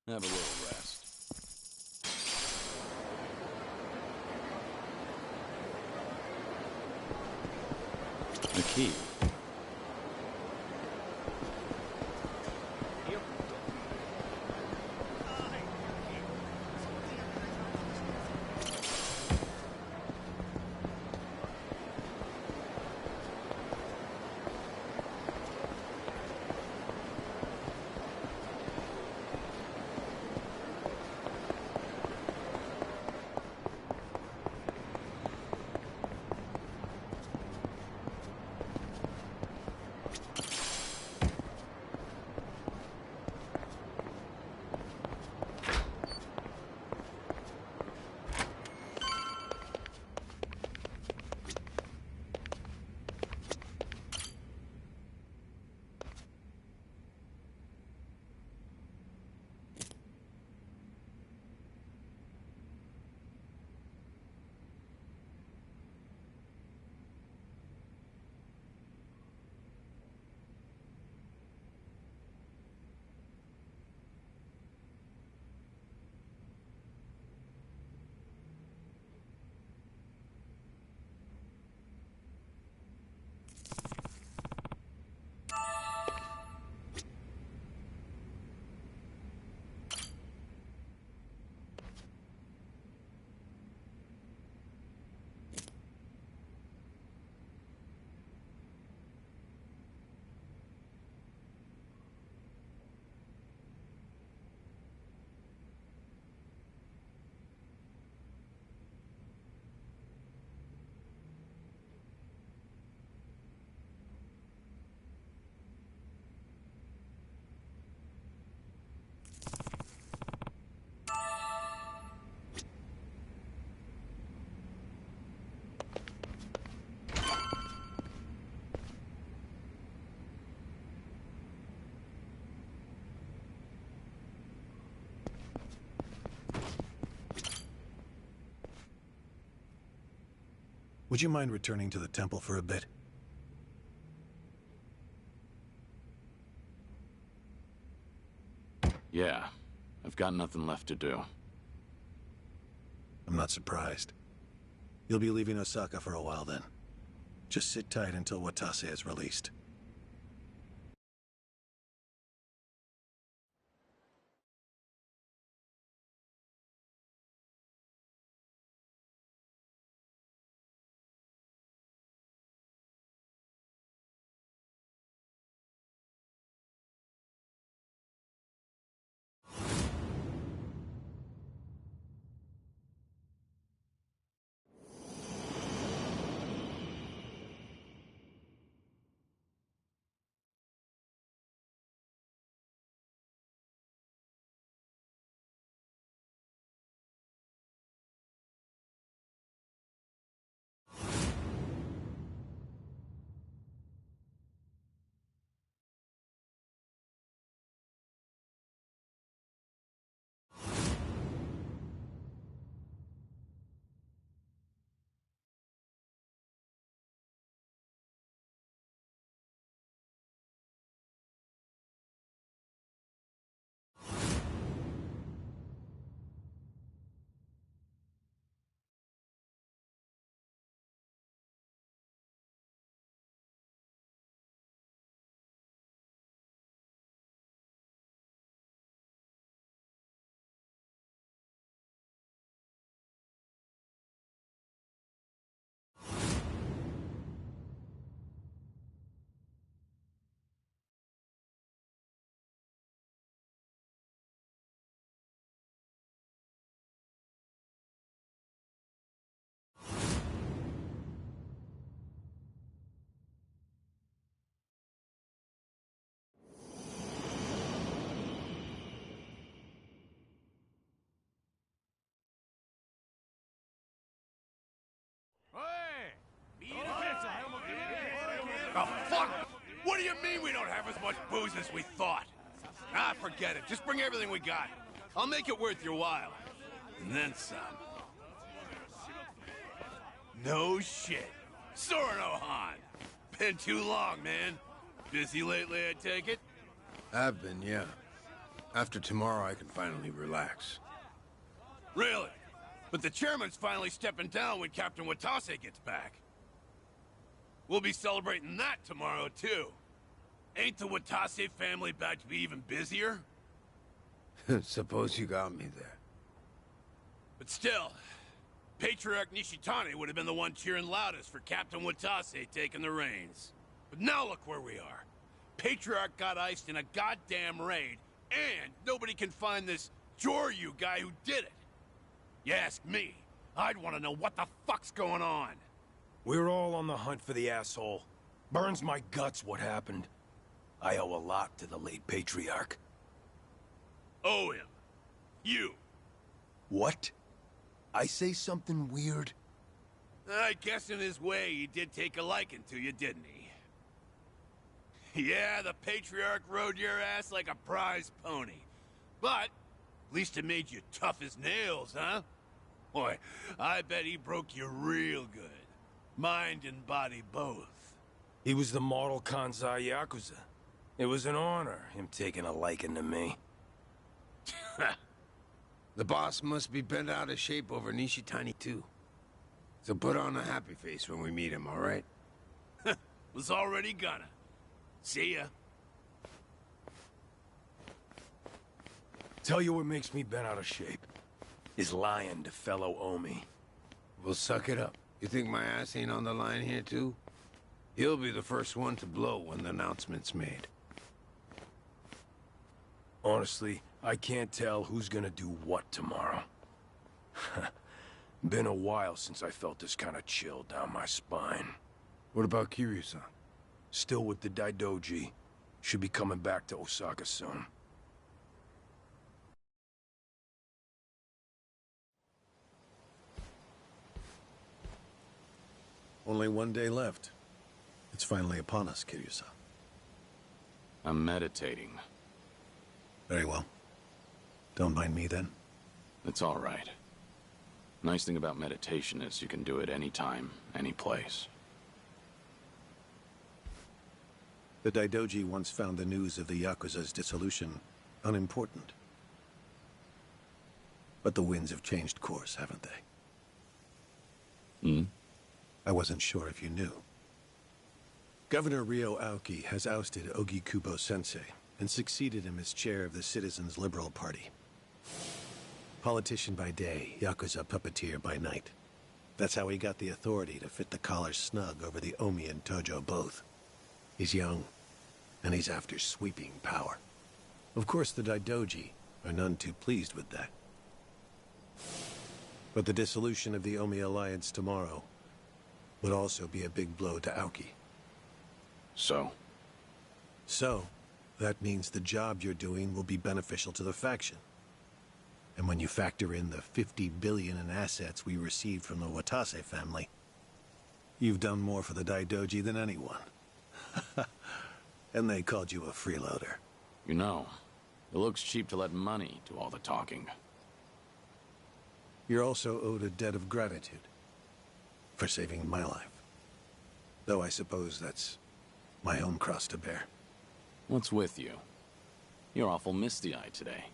Have a little rest. The key. Would you mind returning to the temple for a bit? Yeah, I've got nothing left to do. I'm not surprised. You'll be leaving Osaka for a while then. Just sit tight until Watase is released. Oh, fuck! What do you mean we don't have as much booze as we thought? Ah, forget it. Just bring everything we got. I'll make it worth your while. And then some. No shit. Sorno Han. Been too long, man. Busy lately, I take it? I've been, yeah. After tomorrow, I can finally relax. Really? But the chairman's finally stepping down when Captain Watase gets back. We'll be celebrating that tomorrow, too. Ain't the Watase family about to be even busier? Suppose you got me there. But still, Patriarch Nishitani would have been the one cheering loudest for Captain Watase taking the reins. But now look where we are. Patriarch got iced in a goddamn raid, and nobody can find this Joryu guy who did it. You ask me, I'd want to know what the fuck's going on. We're all on the hunt for the asshole. Burns my guts what happened. I owe a lot to the late Patriarch. Owe him. You. What? I say something weird? I guess in his way he did take a liking to you, didn't he? Yeah, the Patriarch rode your ass like a prize pony. But, at least it made you tough as nails, huh? Boy, I bet he broke you real good. Mind and body both. He was the model Kansai Yakuza. It was an honor, him taking a liking to me. The boss must be bent out of shape over Nishitani, too. So put on a happy face when we meet him, all right? Was already gonna. See ya. Tell you what makes me bent out of shape. Is lying to fellow Omi. Well, suck it up. You think my ass ain't on the line here, too? He'll be the first one to blow when the announcement's made. Honestly, I can't tell who's gonna do what tomorrow. Been a while since I felt this kind of chill down my spine. What about Kiryu-san? Still with the Daidoji. Should be coming back to Osaka soon. Only one day left. It's finally upon us, Kiryu-san. I'm meditating. Very well. Don't mind me, then. It's all right. Nice thing about meditation is you can do it anytime, any place. The Daidoji once found the news of the Yakuza's dissolution unimportant. But the winds have changed course, haven't they? Hmm? I wasn't sure if you knew. Governor Ryo Aoki has ousted Ogikubo-sensei and succeeded him as chair of the Citizens' Liberal Party. Politician by day, Yakuza puppeteer by night. That's how he got the authority to fit the collar snug over the Omi and Tojo both. He's young, and he's after sweeping power. Of course, the Daidoji are none too pleased with that. But the dissolution of the Omi Alliance tomorrow would also be a big blow to Aoki. So, that means the job you're doing will be beneficial to the faction. And when you factor in the 50 billion in assets we received from the Watase family, you've done more for the Daidoji than anyone. And they called you a freeloader. you know, it looks cheap to let money do all the talking. You're also owed a debt of gratitude for saving my life. Though I suppose that's my own cross to bear. What's with you? You're awful misty-eyed today.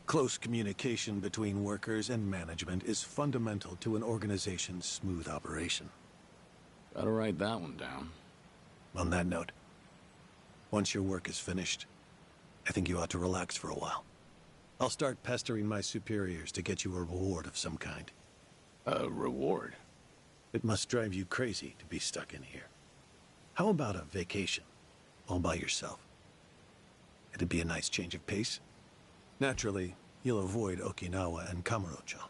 Close communication between workers and management is fundamental to an organization's smooth operation. Gotta write that one down. On that note, once your work is finished, I think you ought to relax for a while. I'll start pestering my superiors to get you a reward of some kind. A reward? It must drive you crazy to be stuck in here. How about a vacation, all by yourself? It'd be a nice change of pace. Naturally, you'll avoid Okinawa and Kamurocho.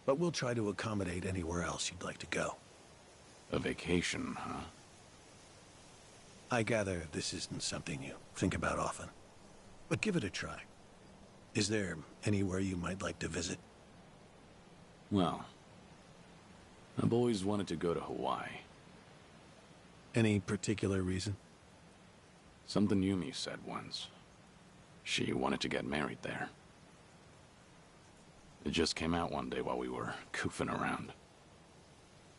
But we'll try to accommodate anywhere else you'd like to go. A vacation, huh? I gather this isn't something you think about often. But give it a try. Is there anywhere you might like to visit? Well, I've always wanted to go to Hawaii. Any particular reason? Something Yumi said once. She wanted to get married there. It just came out one day while we were goofing around.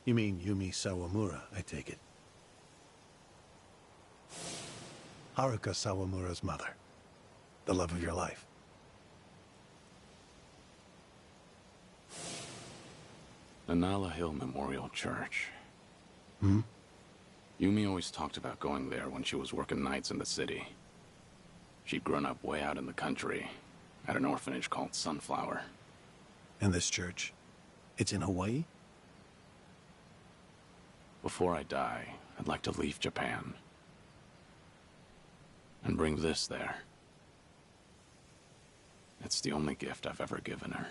You mean Yumi Sawamura, I take it. Haruka Sawamura's mother. The love of your life. The Nala Hill Memorial Church. Hmm? Yumi always talked about going there when she was working nights in the city. She'd grown up way out in the country, at an orphanage called Sunflower. And this church? It's in Hawaii? Before I die, I'd like to leave Japan. And bring this there. It's the only gift I've ever given her.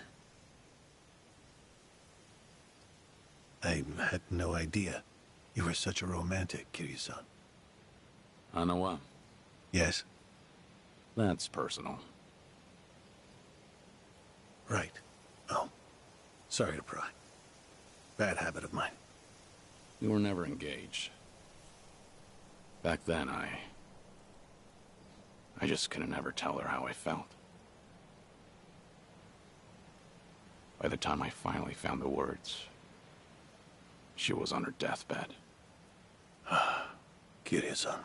I had no idea you were such a romantic, Kiryu-san. Anawa? Yes? That's personal. Right. Oh. Sorry to pry. Bad habit of mine. We were never engaged. Back then, I just couldn't ever tell her how I felt. By the time I finally found the words, she was on her deathbed. Kiryu-san.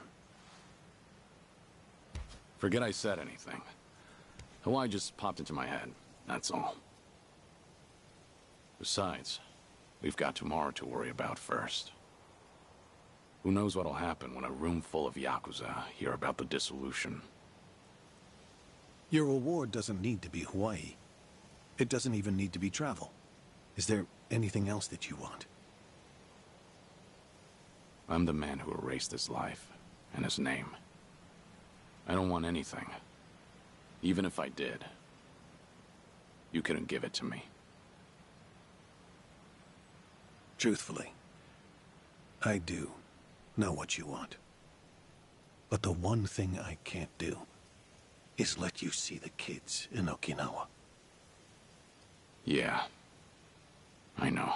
Forget I said anything. Hawaii just popped into my head, that's all. Besides, we've got tomorrow to worry about first. Who knows what'll happen when a room full of Yakuza hear about the dissolution. Your reward doesn't need to be Hawaii. It doesn't even need to be travel. Is there anything else that you want? I'm the man who erased his life and his name. I don't want anything. Even if I did, you couldn't give it to me. Truthfully, I do know what you want. But the one thing I can't do is let you see the kids in Okinawa. Yeah, I know.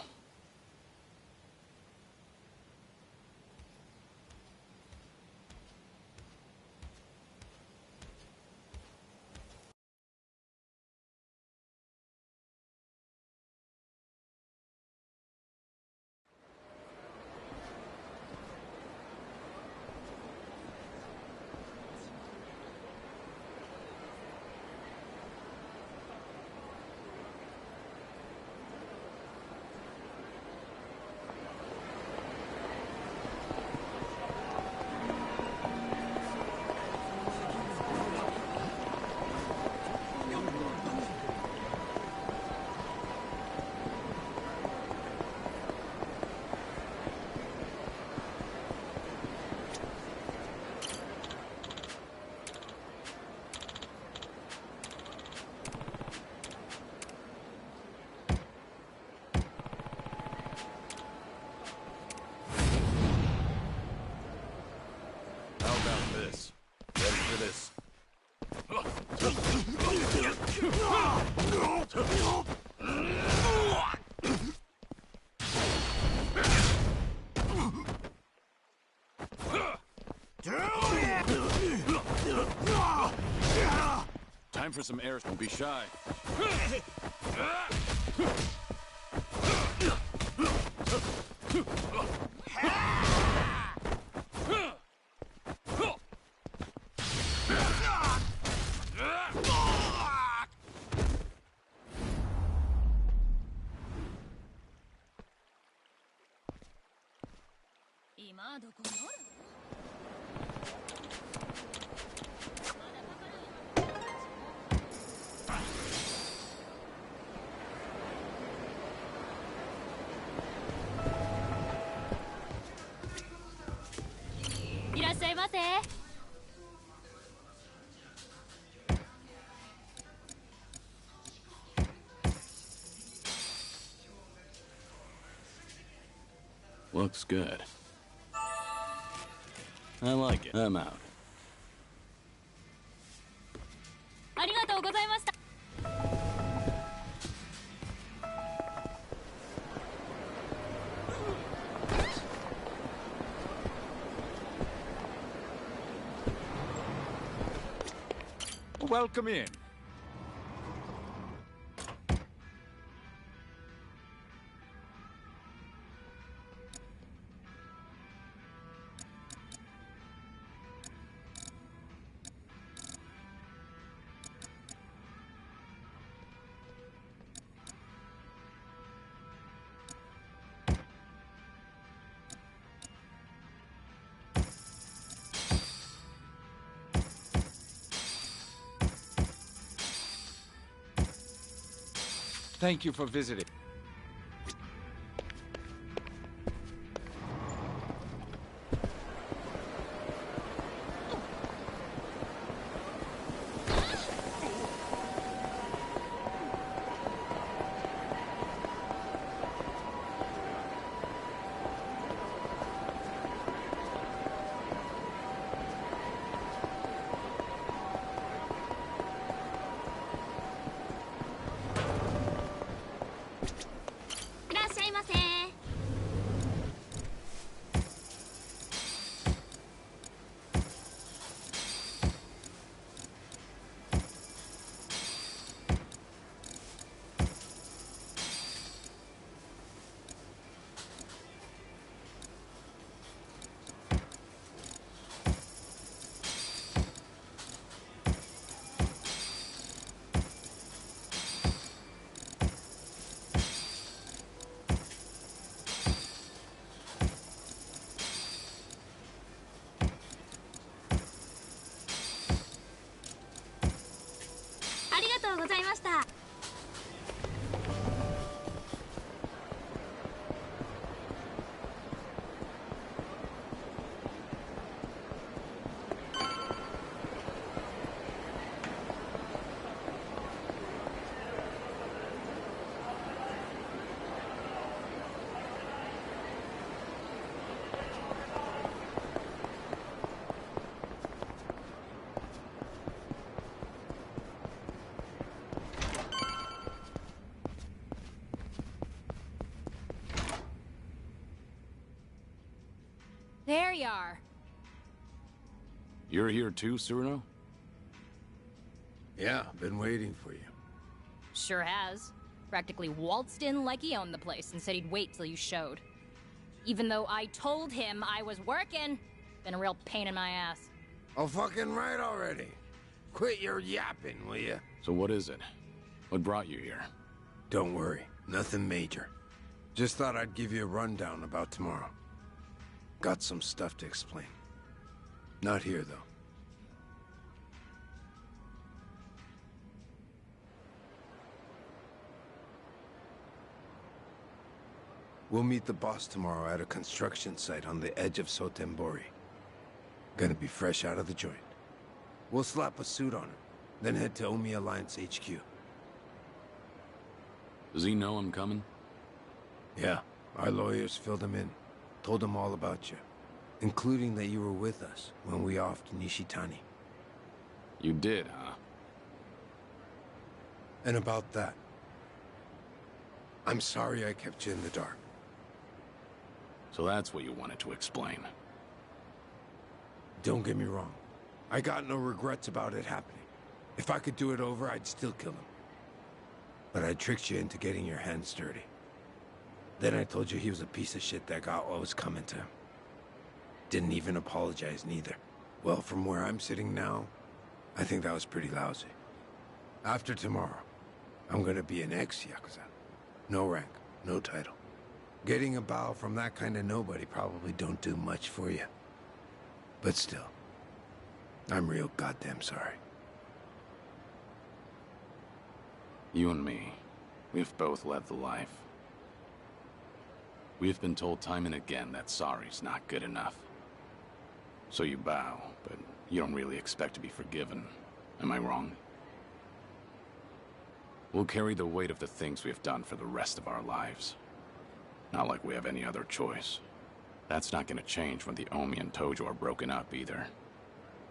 this. Ready for this. Time for some air. Don't be shy. Looks good. I like it. I'm out. Welcome in. Thank you for visiting. There you are. You're here too, Cyrano? Yeah, been waiting for you. Sure has. Practically waltzed in like he owned the place and said he'd wait till you showed. Even though I told him I was working. Been a real pain in my ass. Oh, fucking right already. Quit your yapping, will ya? So what is it? What brought you here? Don't worry, nothing major. Just thought I'd give you a rundown about tomorrow. Got some stuff to explain. Not here, though. We'll meet the boss tomorrow at a construction site on the edge of Sotembori. Gonna be fresh out of the joint. We'll slap a suit on him, then head to Omi Alliance HQ. Does he know I'm coming? Yeah, our lawyers filled him in. Told him all about you. Including that you were with us when we offed Nishitani. You did, huh? And about that, I'm sorry I kept you in the dark. So that's what you wanted to explain. Don't get me wrong. I got no regrets about it happening. If I could do it over, I'd still kill him. But I tricked you into getting your hands dirty. Then I told you he was a piece of shit that got what was coming to him. Didn't even apologize neither. Well, from where I'm sitting now, I think that was pretty lousy. After tomorrow, I'm gonna be an ex-Yakuza. No rank, no title. Getting a bow from that kind of nobody probably don't do much for you. But still, I'm real goddamn sorry. You and me, we've both led the life. We've been told time and again that sorry's not good enough. So you bow, but you don't really expect to be forgiven. Am I wrong? We'll carry the weight of the things we've done for the rest of our lives. Not like we have any other choice. That's not gonna change when the Omi and Tojo are broken up either.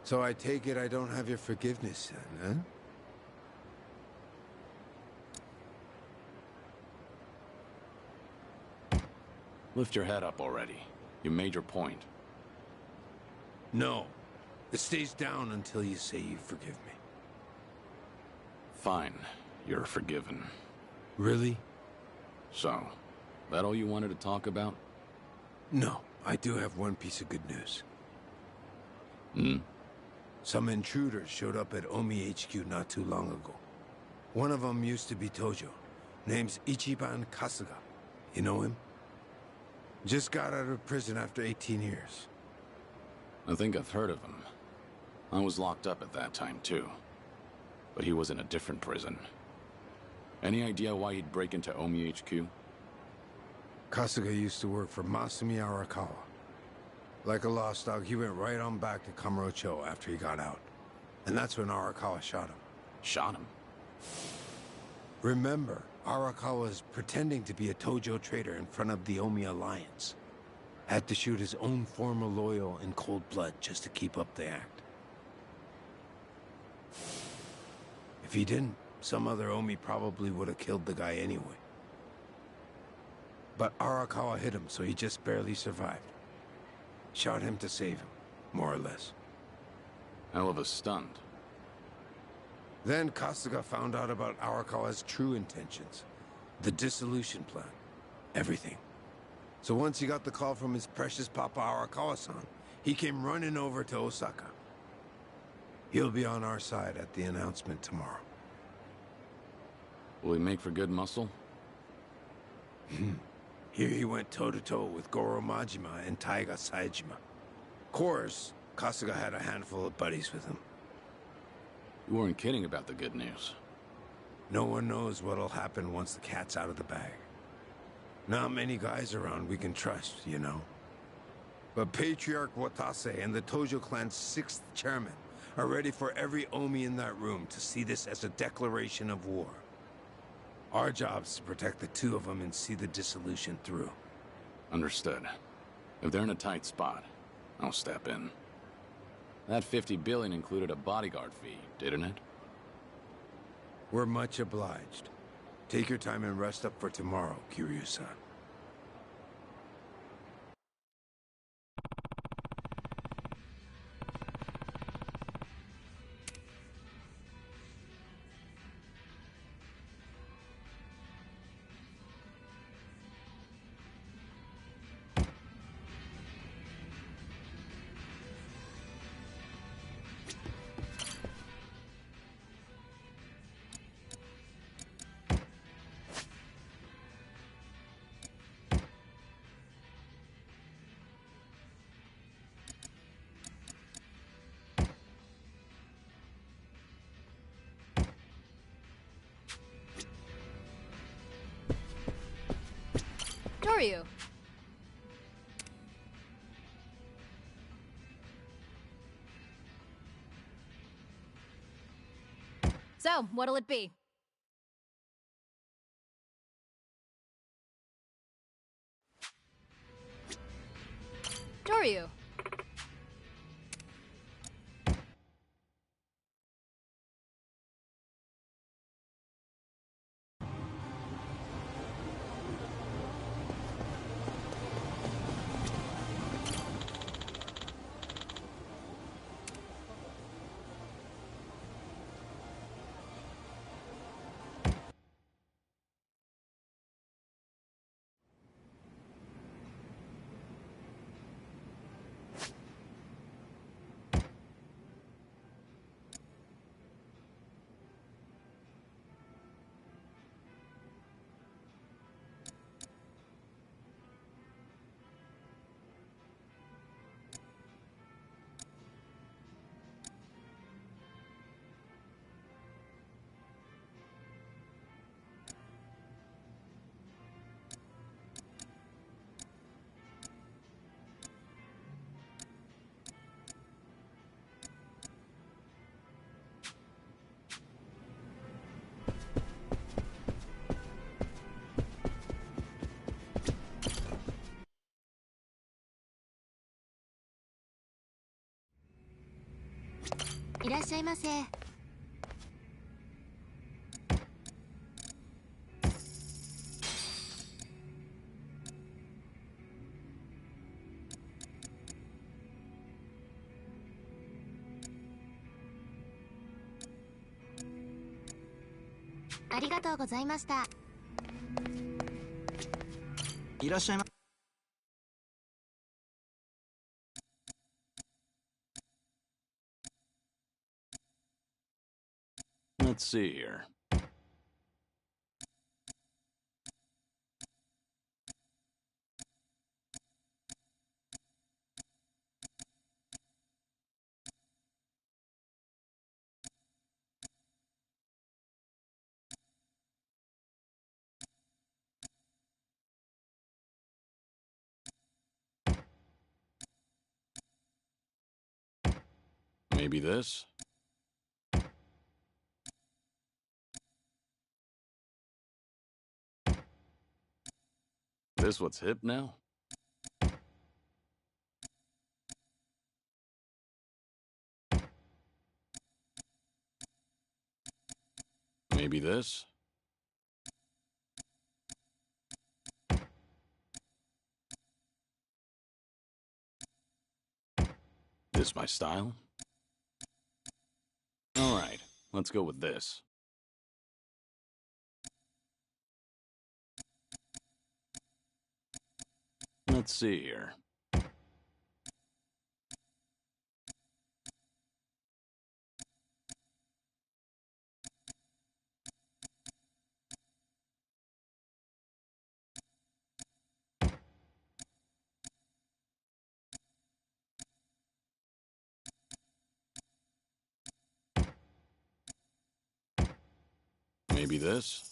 So I take it I don't have your forgiveness then, huh? Lift your head up already. You made your point. No. It stays down until you say you forgive me. Fine. You're forgiven. Really? So, that all you wanted to talk about? No. I do have one piece of good news. Hmm? Some intruders showed up at Omi HQ not too long ago. One of them used to be Tojo. Name's Ichiban Kasuga. You know him? Just got out of prison after 18 years. I think I've heard of him. I was locked up at that time, too. But he was in a different prison. Any idea why he'd break into Omi HQ? Kasuga used to work for Masumi Arakawa. Like a lost dog, he went right on back to Kamurocho after he got out. And that's when Arakawa shot him. Shot him? Remember, Arakawa was pretending to be a Tojo traitor in front of the Omi Alliance. Had to shoot his own former loyal in cold blood just to keep up the act. If he didn't, some other Omi probably would have killed the guy anyway. But Arakawa hit him, so he just barely survived. Shot him to save him, more or less. Hell of a stunt. Then Kasuga found out about Arakawa's true intentions. The dissolution plan. Everything. So once he got the call from his precious Papa Arakawa-san, he came running over to Osaka. He'll be on our side at the announcement tomorrow. Will he make for good muscle? Here he went toe-to-toe with Goro Majima and Taiga Saejima. Of course, Kasuga had a handful of buddies with him. You weren't kidding about the good news. No one knows what'll happen once the cat's out of the bag. Not many guys around we can trust, you know. But Patriarch Watase and the Tojo clan's 6th chairman are ready for every Omi in that room to see this as a declaration of war. Our job's to protect the two of them and see the dissolution through. Understood. If they're in a tight spot, I'll step in. That 50 billion included a bodyguard fee, didn't it? We're much obliged. Take your time and rest up for tomorrow, Kiryu-san. You? So, what'll it be? Doryu. いらっしゃいませ。ありがとうございました。いらっしゃいま。Let's see here. Maybe this? This what's hip now? Maybe this? This my style? Alright, let's go with this. Let's see here. Maybe this?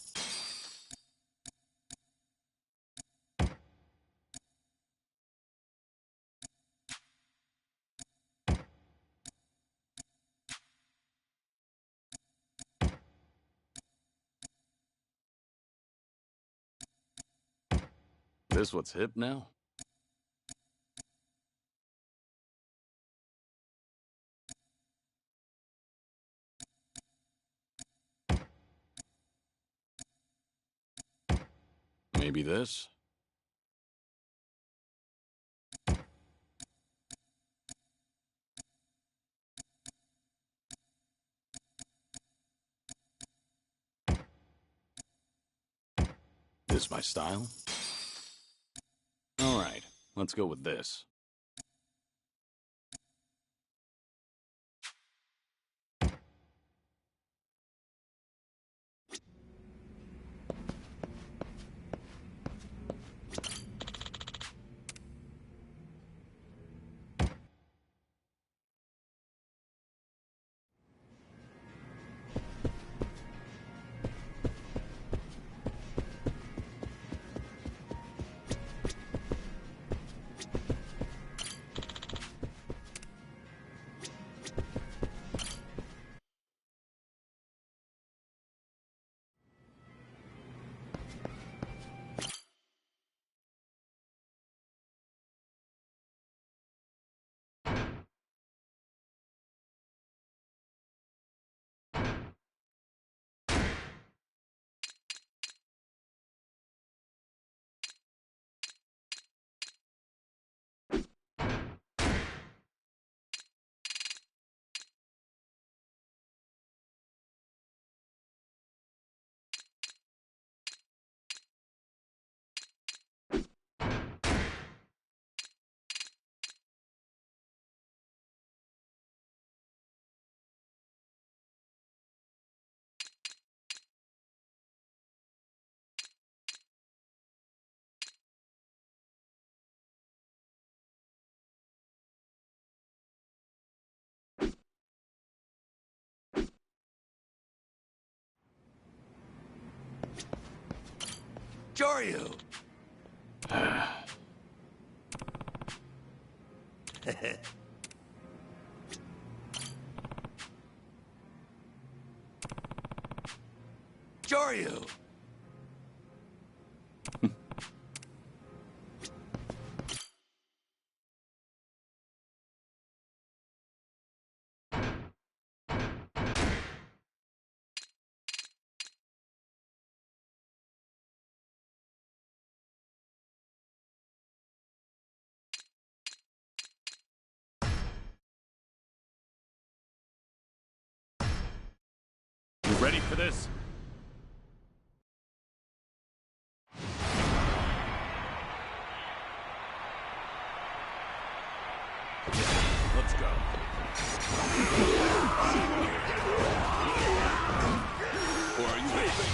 This what's hip now? Maybe this? This my style? Alright, let's go with this. Joryu! Joryu! Ready for this? Let's go. Or are you waiting?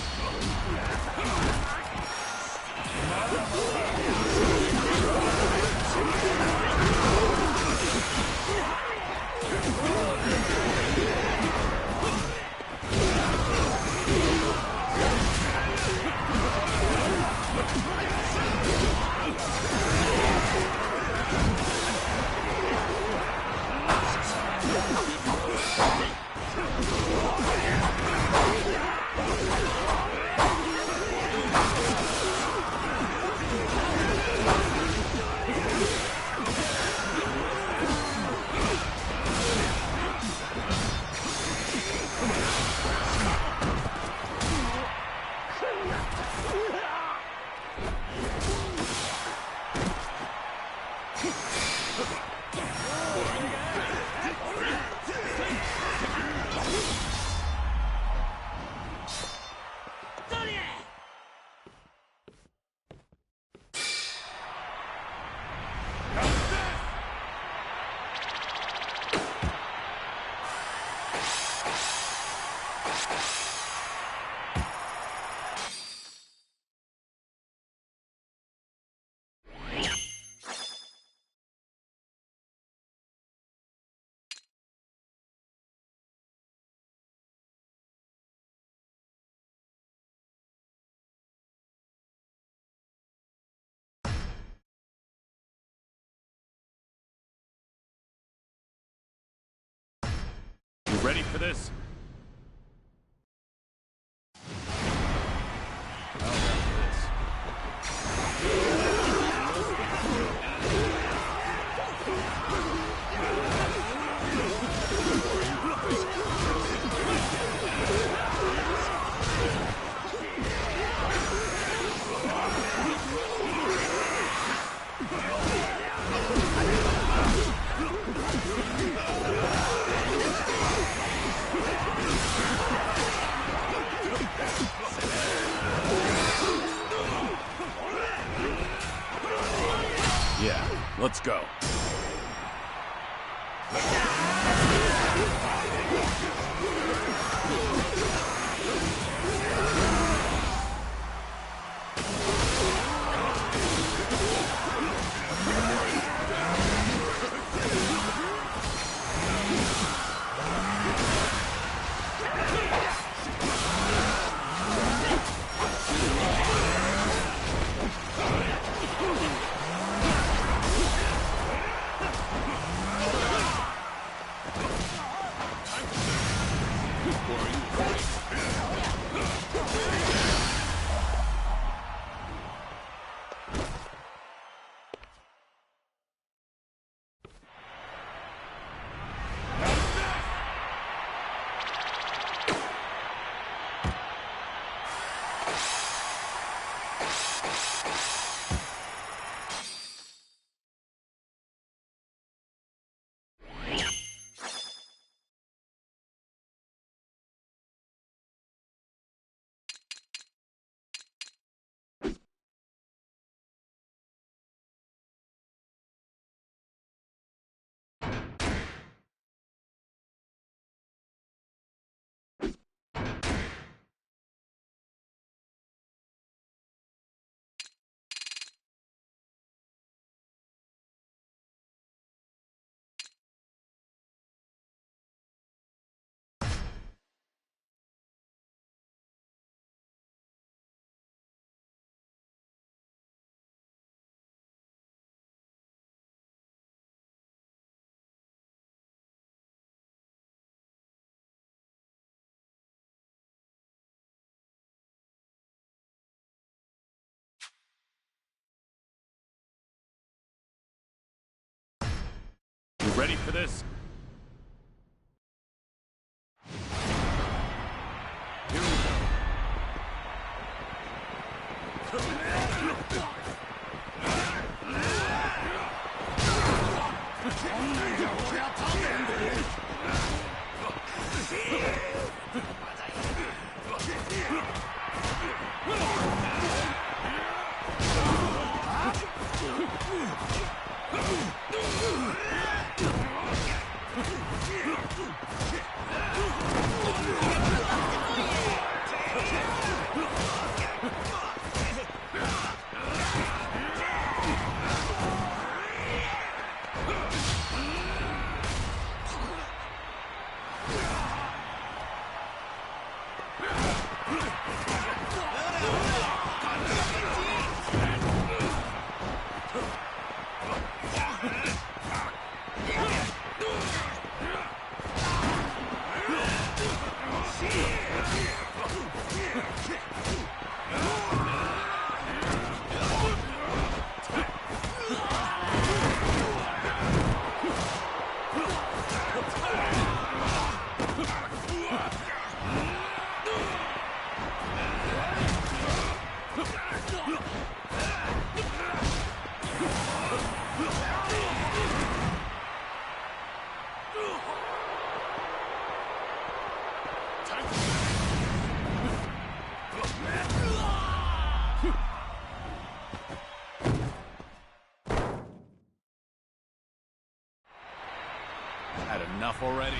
You ready for this? Yeah, let's go. You ready for this? Here we go. Had enough already?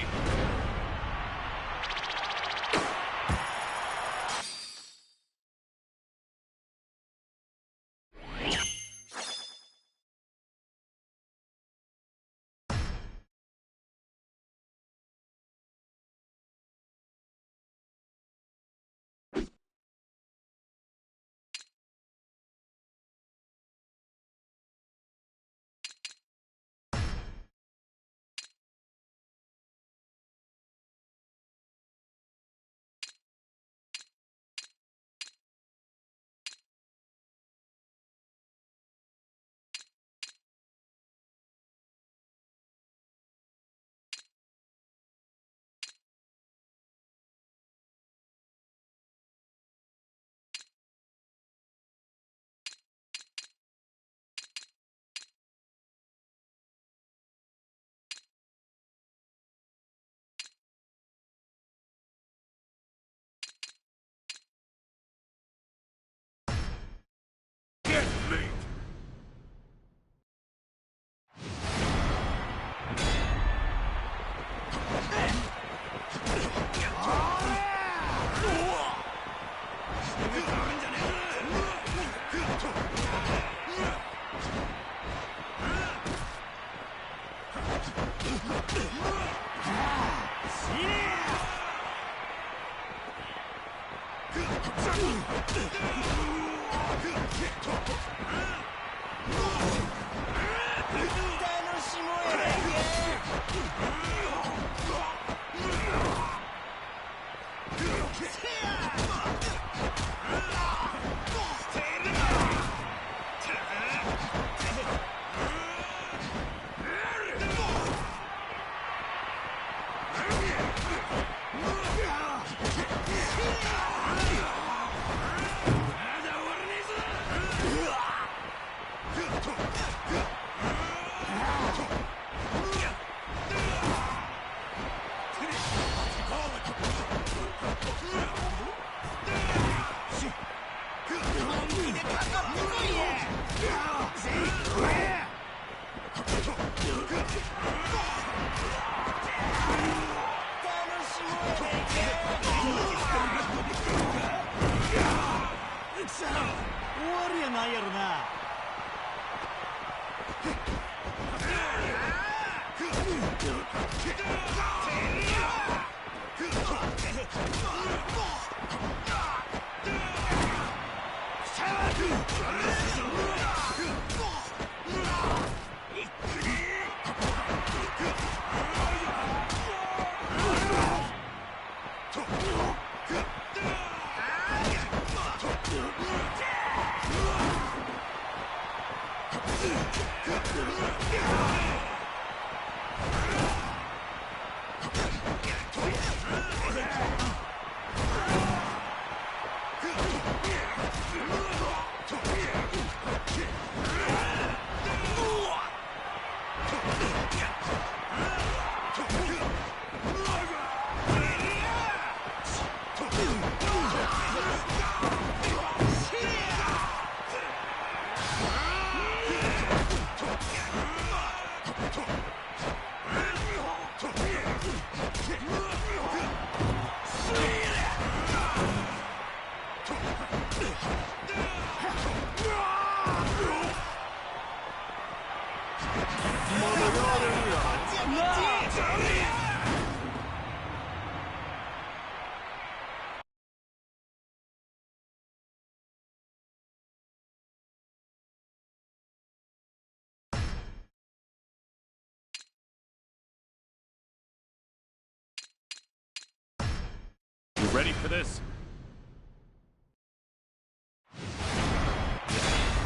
Ready for this?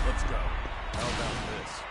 Let's go. How about this?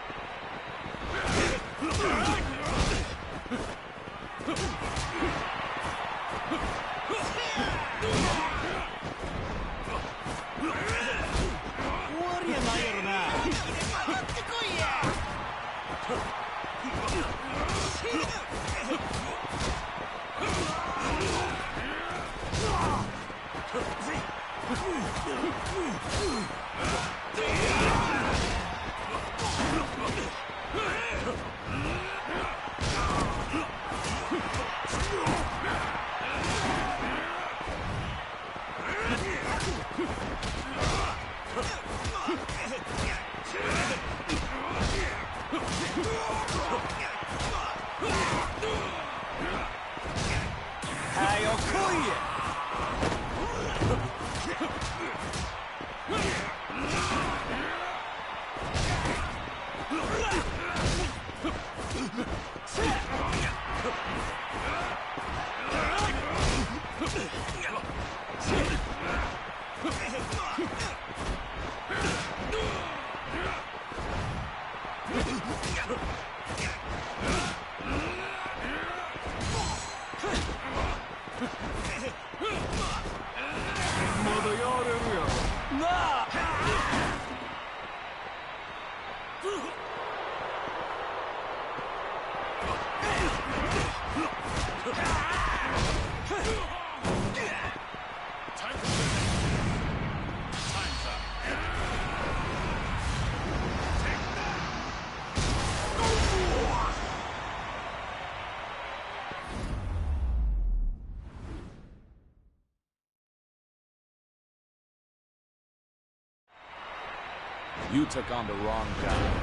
You took on the wrong guy.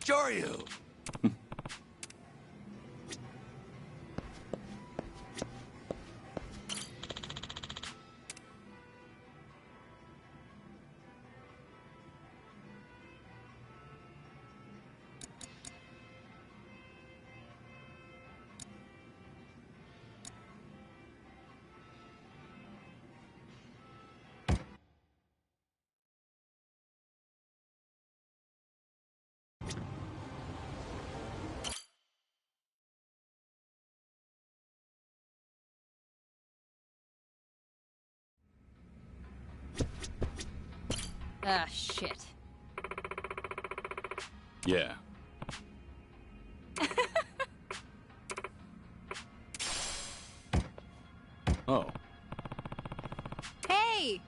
Joryu! Ah, shit. Yeah. Oh. Hey!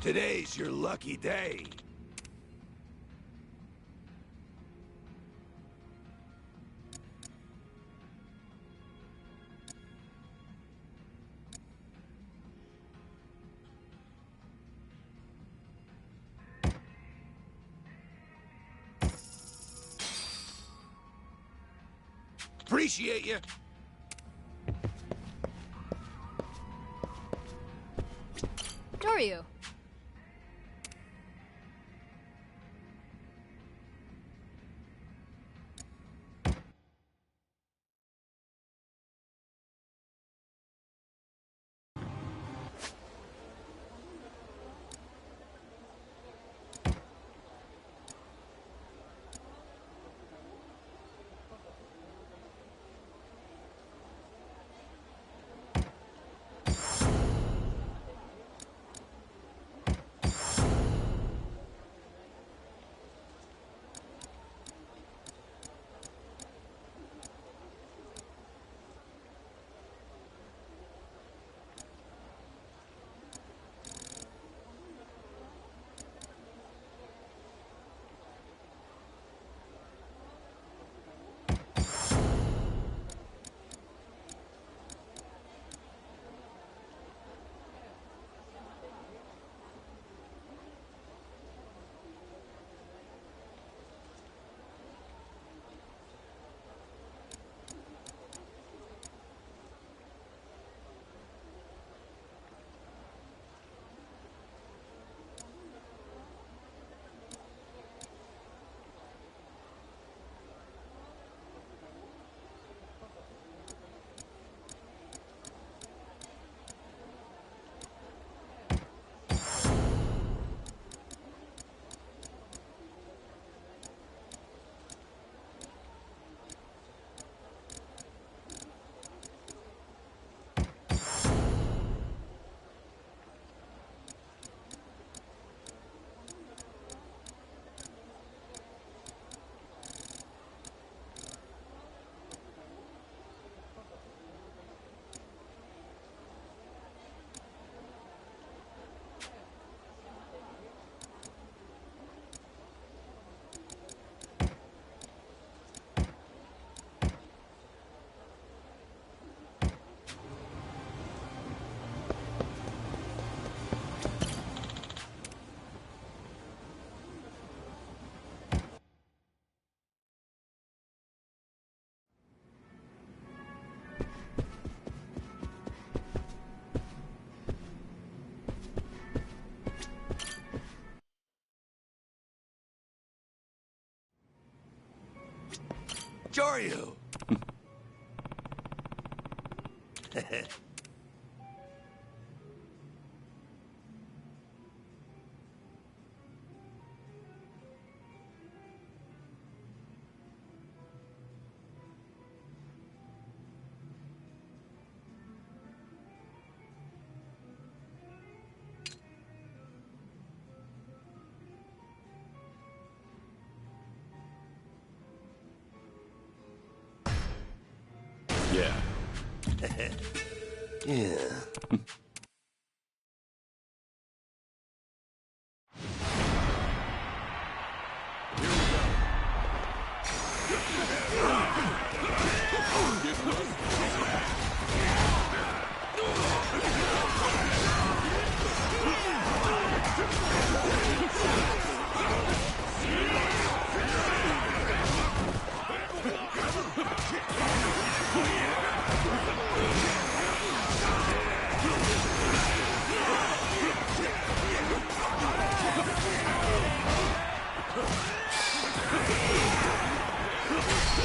Today's your lucky day. Appreciate you. Doryu. Which are you? Yeah. Yeah.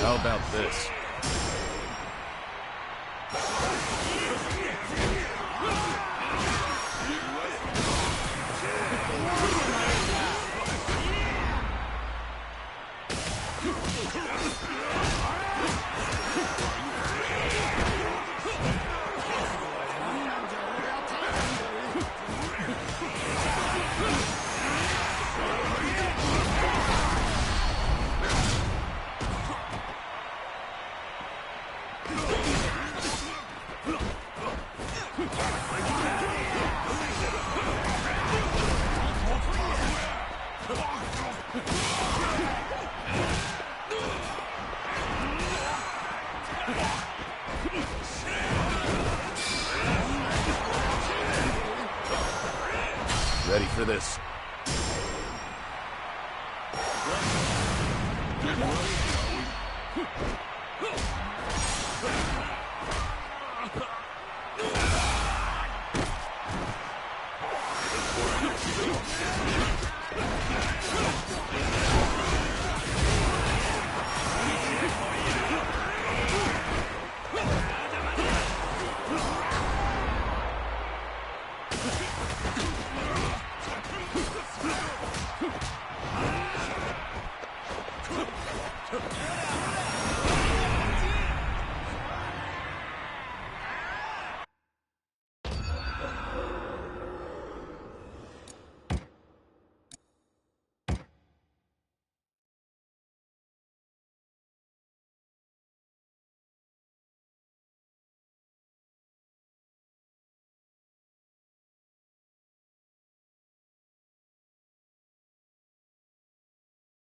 How about this? Ready for this?